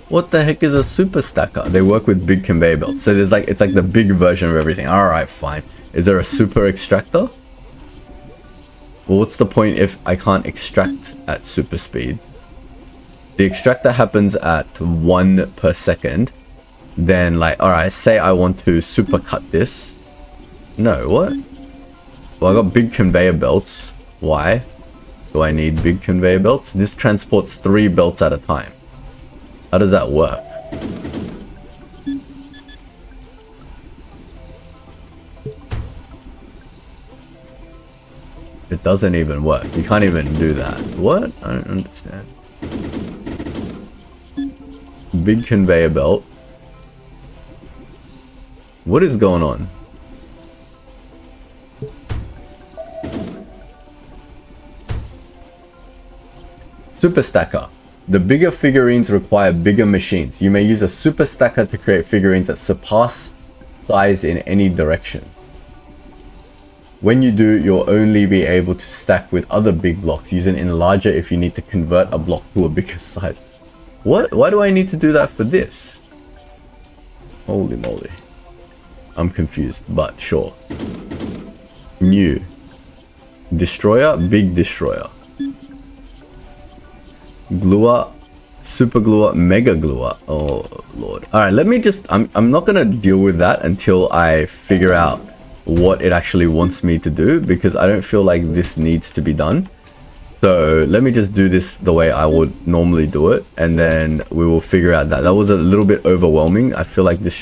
What the heck is a super stacker? They work with big conveyor belts. So there's like, it's like the big version of everything. Alright, fine. Is there a super extractor? Well, what's the point if I can't extract at super speed? The extractor happens at 1 per second. Then like, alright, say I want to super cut this. No, what? Well, I got big conveyor belts. Why do I need big conveyor belts? This transports 3 belts at a time. How does that work? It doesn't even work. You can't even do that. What? I don't understand. Big conveyor belt. What is going on? Super stacker. The bigger figurines require bigger machines. You may use a super stacker to create figurines that surpass size in any direction. When you do, you'll only be able to stack with other big blocks. Use an enlarger if you need to convert a block to a bigger size. What? Why do I need to do that for this? Holy moly. I'm confused, but sure. New. Destroyer, big destroyer. Gluer, super gluer, mega gluer. Oh lord. Alright, let me just, I'm not gonna deal with that until I figure out what it actually wants me to do, because I don't feel like this needs to be done. So let me just do this the way I would normally do it, and then we will figure out that. That was a little bit overwhelming. I feel like this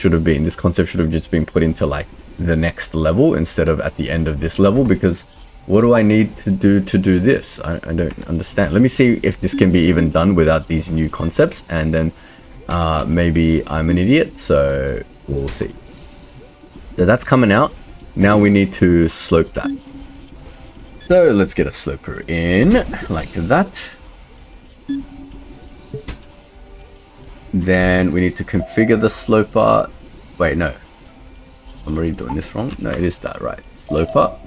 concept should have just been put into like the next level instead of at the end of this level, because what do I need to do this? I don't understand. Let me see if this can be even done without these new concepts, and then maybe I'm an idiot, so we'll see. So that's coming out. Now we need to slope that. So let's get a sloper in like that. Then we need to configure the sloper. Wait, no. I'm already doing this wrong. No, it is that, right? Sloper.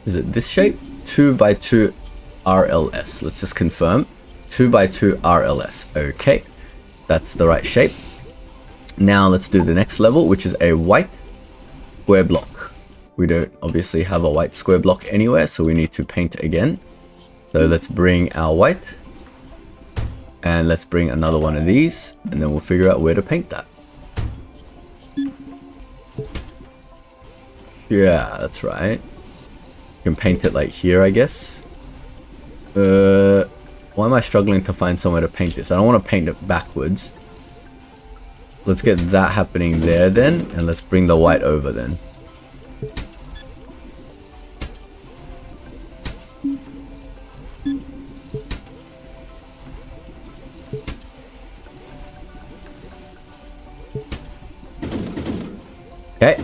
Is it this shape? 2x2 RLS. Let's just confirm. 2x2 RLS. Okay. That's the right shape. Now let's do the next level, which is a white square block. We don't obviously have a white square block anywhere, so we need to paint again. So let's bring our white. And let's bring another one of these, and then we'll figure out where to paint that. Yeah, that's right. You can paint it like here, I guess. Why am I struggling to find somewhere to paint this? I don't want to paint it backwards. Let's get that happening there then, and let's bring the white over then. Okay.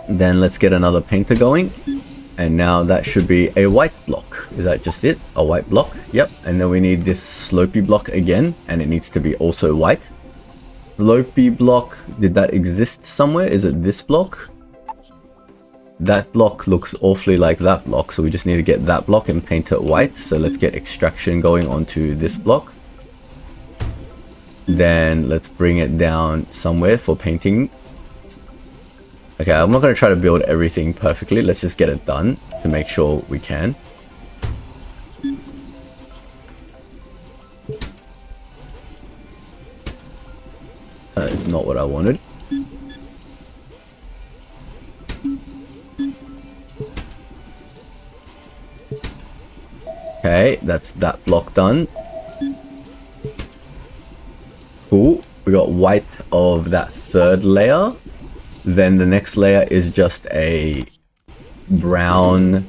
Then let's get another painter going. And now that should be a white block. Is that just it? A white block? Yep, and then we need this slopey block again, and it needs to be also white. Slopey block, did that exist somewhere? Is it this block? That block looks awfully like that block, so we just need to get that block and paint it white. So let's get extraction going onto this block. Then let's bring it down somewhere for painting. Okay, I'm not going to try to build everything perfectly. Let's just get it done to make sure we can. That is not what I wanted. Okay, that's that block done. Cool. We got white of that third layer. Then the next layer is just a brown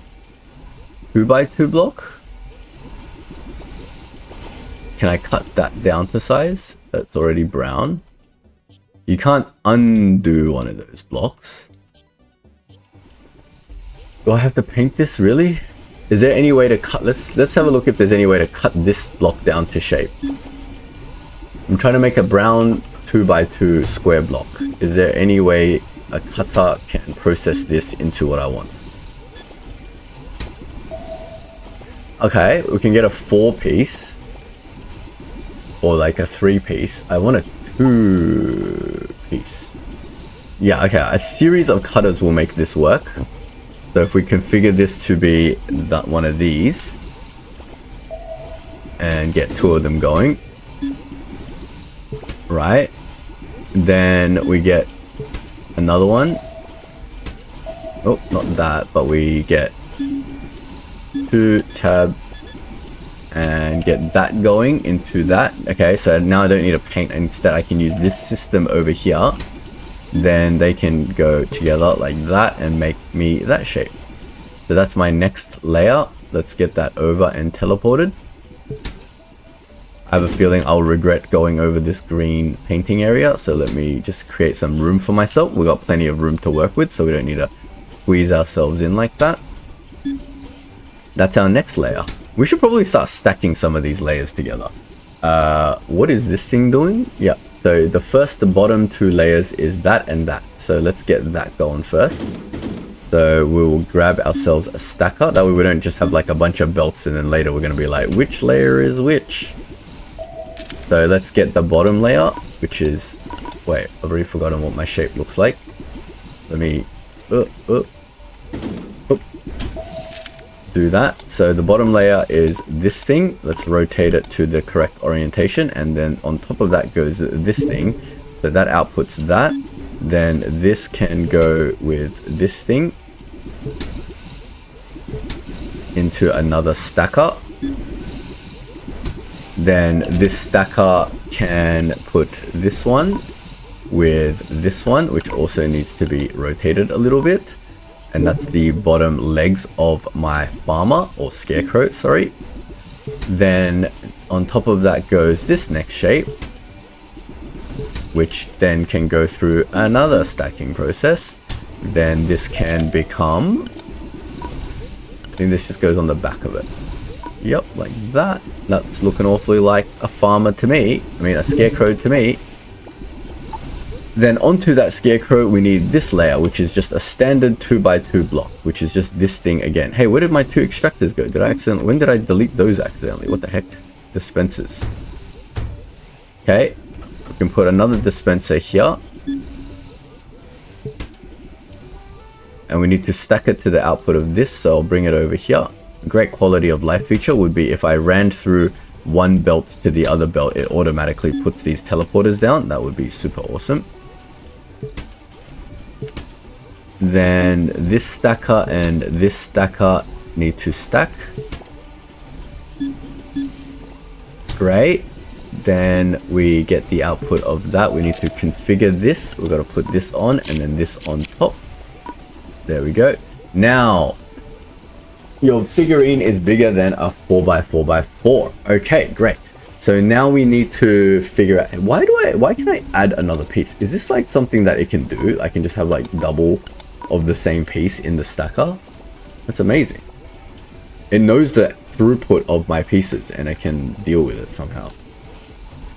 2x2 block. Can I cut that down to size? That's already brown. You can't undo one of those blocks. Do I have to paint this really? Is there any way to cut? Let's have a look if there's any way to cut this block down to shape. I'm trying to make a brown 2x2 square block. Is there any way a cutter can process this into what I want? Okay, we can get a 4-piece or like a 3-piece. I want a 2-piece. Yeah, okay, a series of cutters will make this work. So if we configure this to be that one of these and get 2 of them going, right? Then we get another one. Oh, not that, but we get 2 tab and get that going into that. Okay, so now I don't need to paint. Instead, I can use this system over here. Then they can go together like that and make me that shape. So that's my next layer. Let's get that over and teleported. I have a feeling I'll regret going over this green painting area, so let me just create some room for myself. We've got plenty of room to work with, so we don't need to squeeze ourselves in like that. That's our next layer. We should probably start stacking some of these layers together. What is this thing doing? Yeah, so the bottom 2 layers is that and that. So let's get that going first. So we will grab ourselves a stacker. That way we don't just have like a bunch of belts and then later we're going to be like, which layer is which? So let's get the bottom layer, which is... Wait, I've already forgotten what my shape looks like. Let me... do that. So the bottom layer is this thing. Let's rotate it to the correct orientation, and then on top of that goes this thing. So that outputs that. Then this can go with this thing into another stacker. Then this stacker can put this one with this one, which also needs to be rotated a little bit. And that's the bottom legs of my farmer, or scarecrow, sorry. Then on top of that goes this next shape, which then can go through another stacking process. Then this can become... I think this just goes on the back of it. Yep, like that. That's looking awfully like a farmer to me. I mean, a scarecrow to me. Then onto that scarecrow, we need this layer, which is just a standard 2x2 block, which is just this thing again. Hey, where did my 2 extractors go? When did I delete those accidentally? What the heck? Dispensers. Okay. We can put another dispenser here. And we need to stack it to the output of this, so I'll bring it over here. A great quality of life feature would be if I ran through one belt to the other belt, it automatically puts these teleporters down. That would be super awesome. Then this stacker and this stacker need to stack. Great. Then we get the output of that. We need to configure this. We've got to put this on and then this on top. There we go. Now, your figurine is bigger than a 4x4x4. Okay, great. So now we need to figure out, why can I add another piece? Is this like something that it can do? I can just have like double of the same piece in the stacker? That's amazing. It knows the throughput of my pieces and I can deal with it somehow.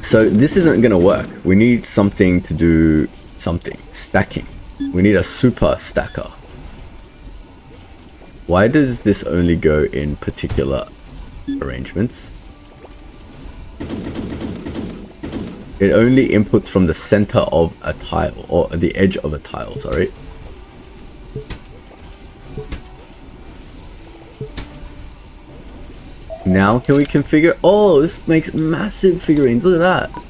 So this isn't gonna work. We need something to do something. Stacking. We need a super stacker. Why does this only go in particular arrangements? It only inputs from the center of a tile, or the edge of a tile, sorry. Now can we configure? Oh, this makes massive figurines. Look at that.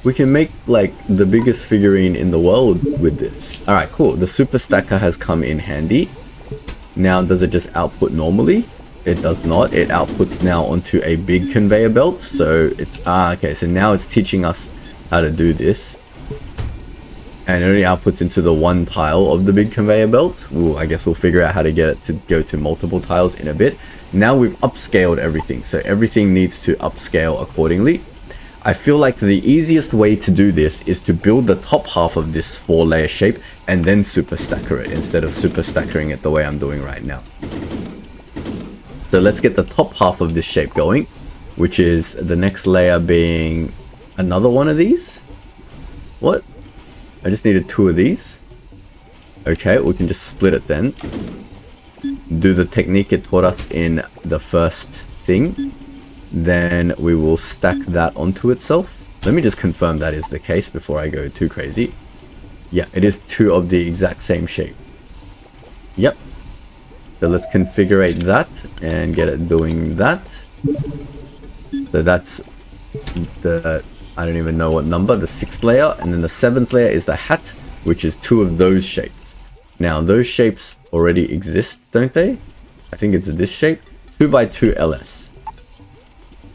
We can make like the biggest figurine in the world with this. All right, cool. The super stacker has come in handy. Now, does it just output normally? It does not. It outputs now onto a big conveyor belt. So it's, okay. So now it's teaching us how to do this. And it only outputs into the one tile of the big conveyor belt. Ooh, I guess we'll figure out how to get it to go to multiple tiles in a bit. Now we've upscaled everything. So everything needs to upscale accordingly. I feel like the easiest way to do this is to build the top half of this 4-layer shape and then super stacker it instead of super stackering it the way I'm doing right now. So let's get the top half of this shape going, which is the next layer being another one of these. What? I just needed 2 of these. Okay, we can just split it then. Do the technique it taught us in the first thing. Then we will stack that onto itself. Let me just confirm that is the case before I go too crazy. Yeah, it is 2 of the exact same shape. Yep. So let's configure that and get it doing that. So that's the, I don't even know what number, the 6th layer. And then the 7th layer is the hat, which is 2 of those shapes. Now those shapes already exist, don't they? I think it's this shape. 2x2 LS.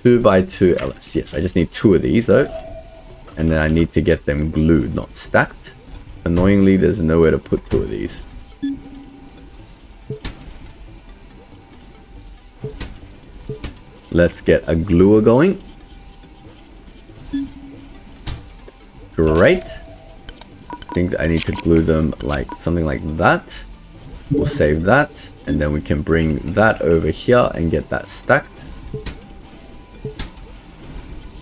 2x2 LS. Yes, I just need 2 of these though. And then I need to get them glued, not stacked. Annoyingly, there's nowhere to put 2 of these. Let's get a gluer going. Great. I think I need to glue them like something like that. We'll save that. And then we can bring that over here and get that stacked.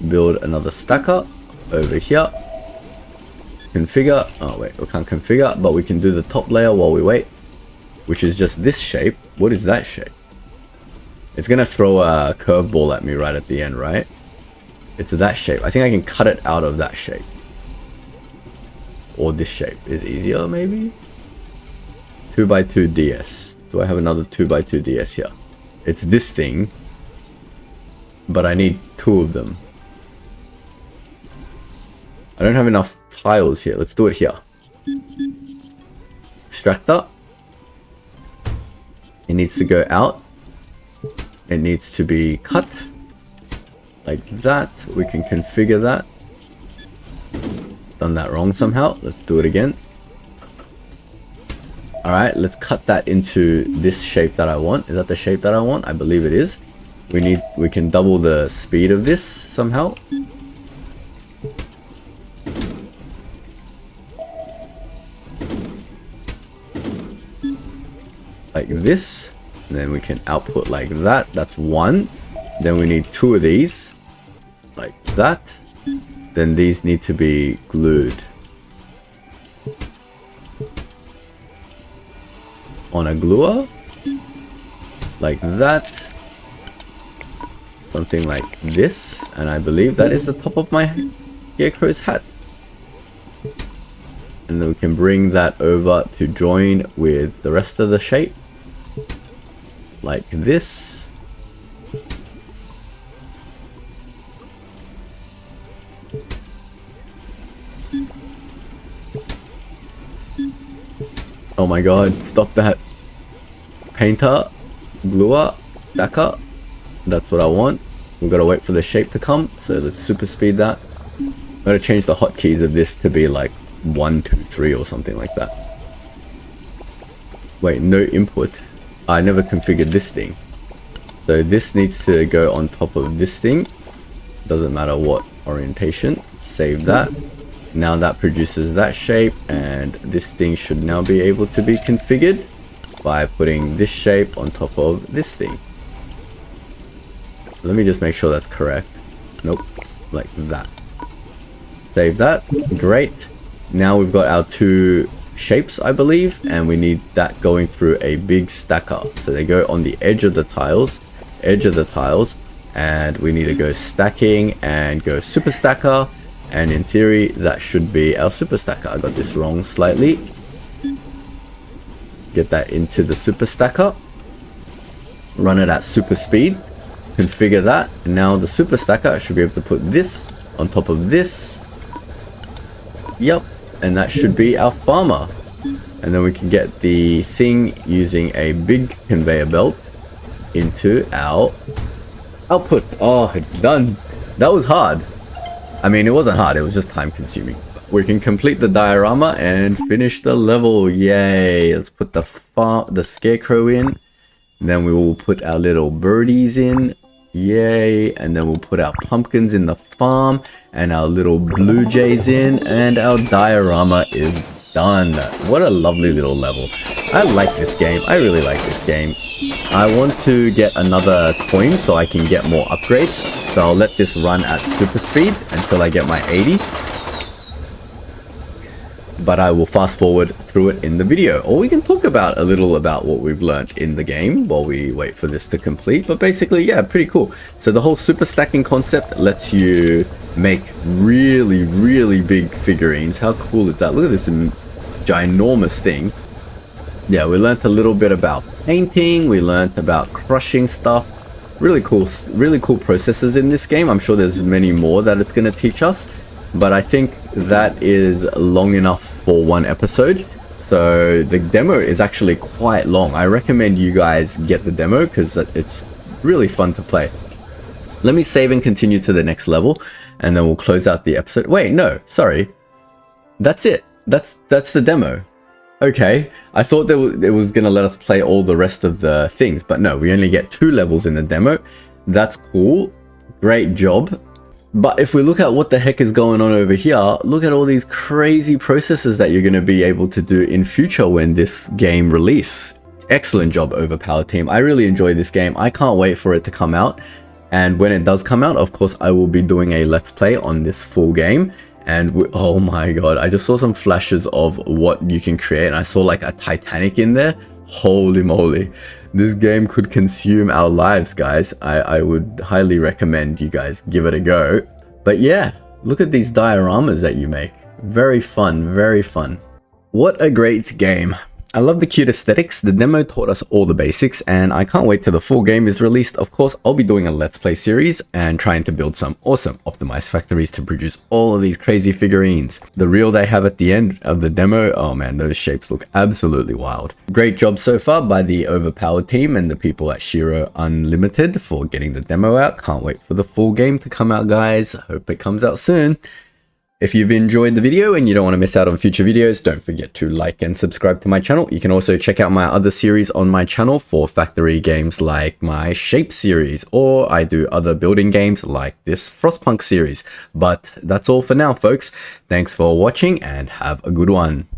Build another stacker over here. Configure. Oh wait, we can't configure, but we can do the top layer while we wait, which is just this shape. What is that shape? It's gonna throw a curveball at me right at the end, right? It's that shape. I think I can cut it out of that shape. Or this shape is easier, maybe? 2x2 DS. Do I have another 2x2 DS here? It's this thing, but I need 2 of them. I don't have enough tiles here. Let's do it here. Extractor. It needs to go out. It needs to be cut. Like that. We can configure that. Done that wrong somehow. Let's do it again. Alright, let's cut that into this shape that I want. Is that the shape that I want? I believe it is. We can double the speed of this somehow. Like this. And then we can output like that. That's 1. Then we need 2 of these. Like that. Then these need to be glued on a gluer. Like that. Something like this. And I believe that is the top of my Scarecrow's hat. And then we can bring that over to join with the rest of the shape. Like this. Oh my god, stop that. Painter, gluer, stacker. That's what I want. We've got to wait for the shape to come. So let's super speed that. I'm going to change the hotkeys of this to be like 1, 2, 3 or something like that. Wait, no input. I never configured this thing. So this needs to go on top of this thing. Doesn't matter what orientation. Save that. Now that produces that shape, and this thing should now be able to be configured by putting this shape on top of this thing. Let me just make sure that's correct. Nope, like that. Save that. Great. Now we've got our 2 shapes, I believe, and we need that going through a big stacker. So they go on the edge of the tiles, and we need to go stacking and go super stacker, and in theory that should be our super stacker. I got this wrong slightly. Get that into the super stacker, run it at super speed, configure that, and now the super stacker, I should be able to put this on top of this. Yep, and that should be our farmer. And then we can get the thing using a big conveyor belt into our output. Oh, it's done. That was hard. I mean, it wasn't hard, it was just time consuming. We can complete the diorama and finish the level. Yay. Let's put the scarecrow in. Then we will put our little birdies in. Yay. And then we'll put our pumpkins in the farm and our little blue jays in, and our diorama is done. What a lovely little level. I like this game. I really like this game. I want to get another coin so I can get more upgrades. So I'll let this run at super speed until I get my 80. But I will fast forward through it in the video, or we can talk about a little about what we've learned in the game while we wait for this to complete. But basically, yeah, pretty cool. So the whole super stacking concept lets you make really big figurines. How cool is that? Look at this ginormous thing. Yeah, we learned a little bit about painting, we learned about crushing stuff. Really cool processes in this game. I'm sure there's many more that it's going to teach us, but I think that is long enough for one episode. So the demo is actually quite long. I recommend you guys get the demo because it's really fun to play. Let me save and continue to the next level, and then we'll close out the episode. Wait, no, sorry. That's it. That's the demo. Okay, I thought it was going to let us play all the rest of the things, but no, we only get 2 levels in the demo. That's cool. Great job. But if we look at what the heck is going on over here, look at all these crazy processes that you're going to be able to do in future when this game release. Excellent job, Overpowered team. I really enjoyed this game. I can't wait for it to come out. And when it does come out, of course, I will be doing a let's play on this full game. And oh my god, I just saw some flashes of what you can create, and I saw like a Titanic in there. Holy moly, this game could consume our lives, guys. I would highly recommend you guys give it a go. But yeah, look at these dioramas that you make. Very fun, very fun. What a great game. I love the cute aesthetics. The demo taught us all the basics, and I can't wait till the full game is released. Of course, I'll be doing a let's play series and trying to build some awesome optimized factories to produce all of these crazy figurines. The reel they have at the end of the demo, oh man, those shapes look absolutely wild. Great job so far by the Overpowered team and the people at Shiro Unlimited for getting the demo out. Can't wait for the full game to come out, guys. Hope it comes out soon. If you've enjoyed the video and you don't want to miss out on future videos, don't forget to like and subscribe to my channel. You can also check out my other series on my channel for factory games like my Shape series, or I do other building games like this Frostpunk series. But that's all for now, folks. Thanks for watching and have a good one.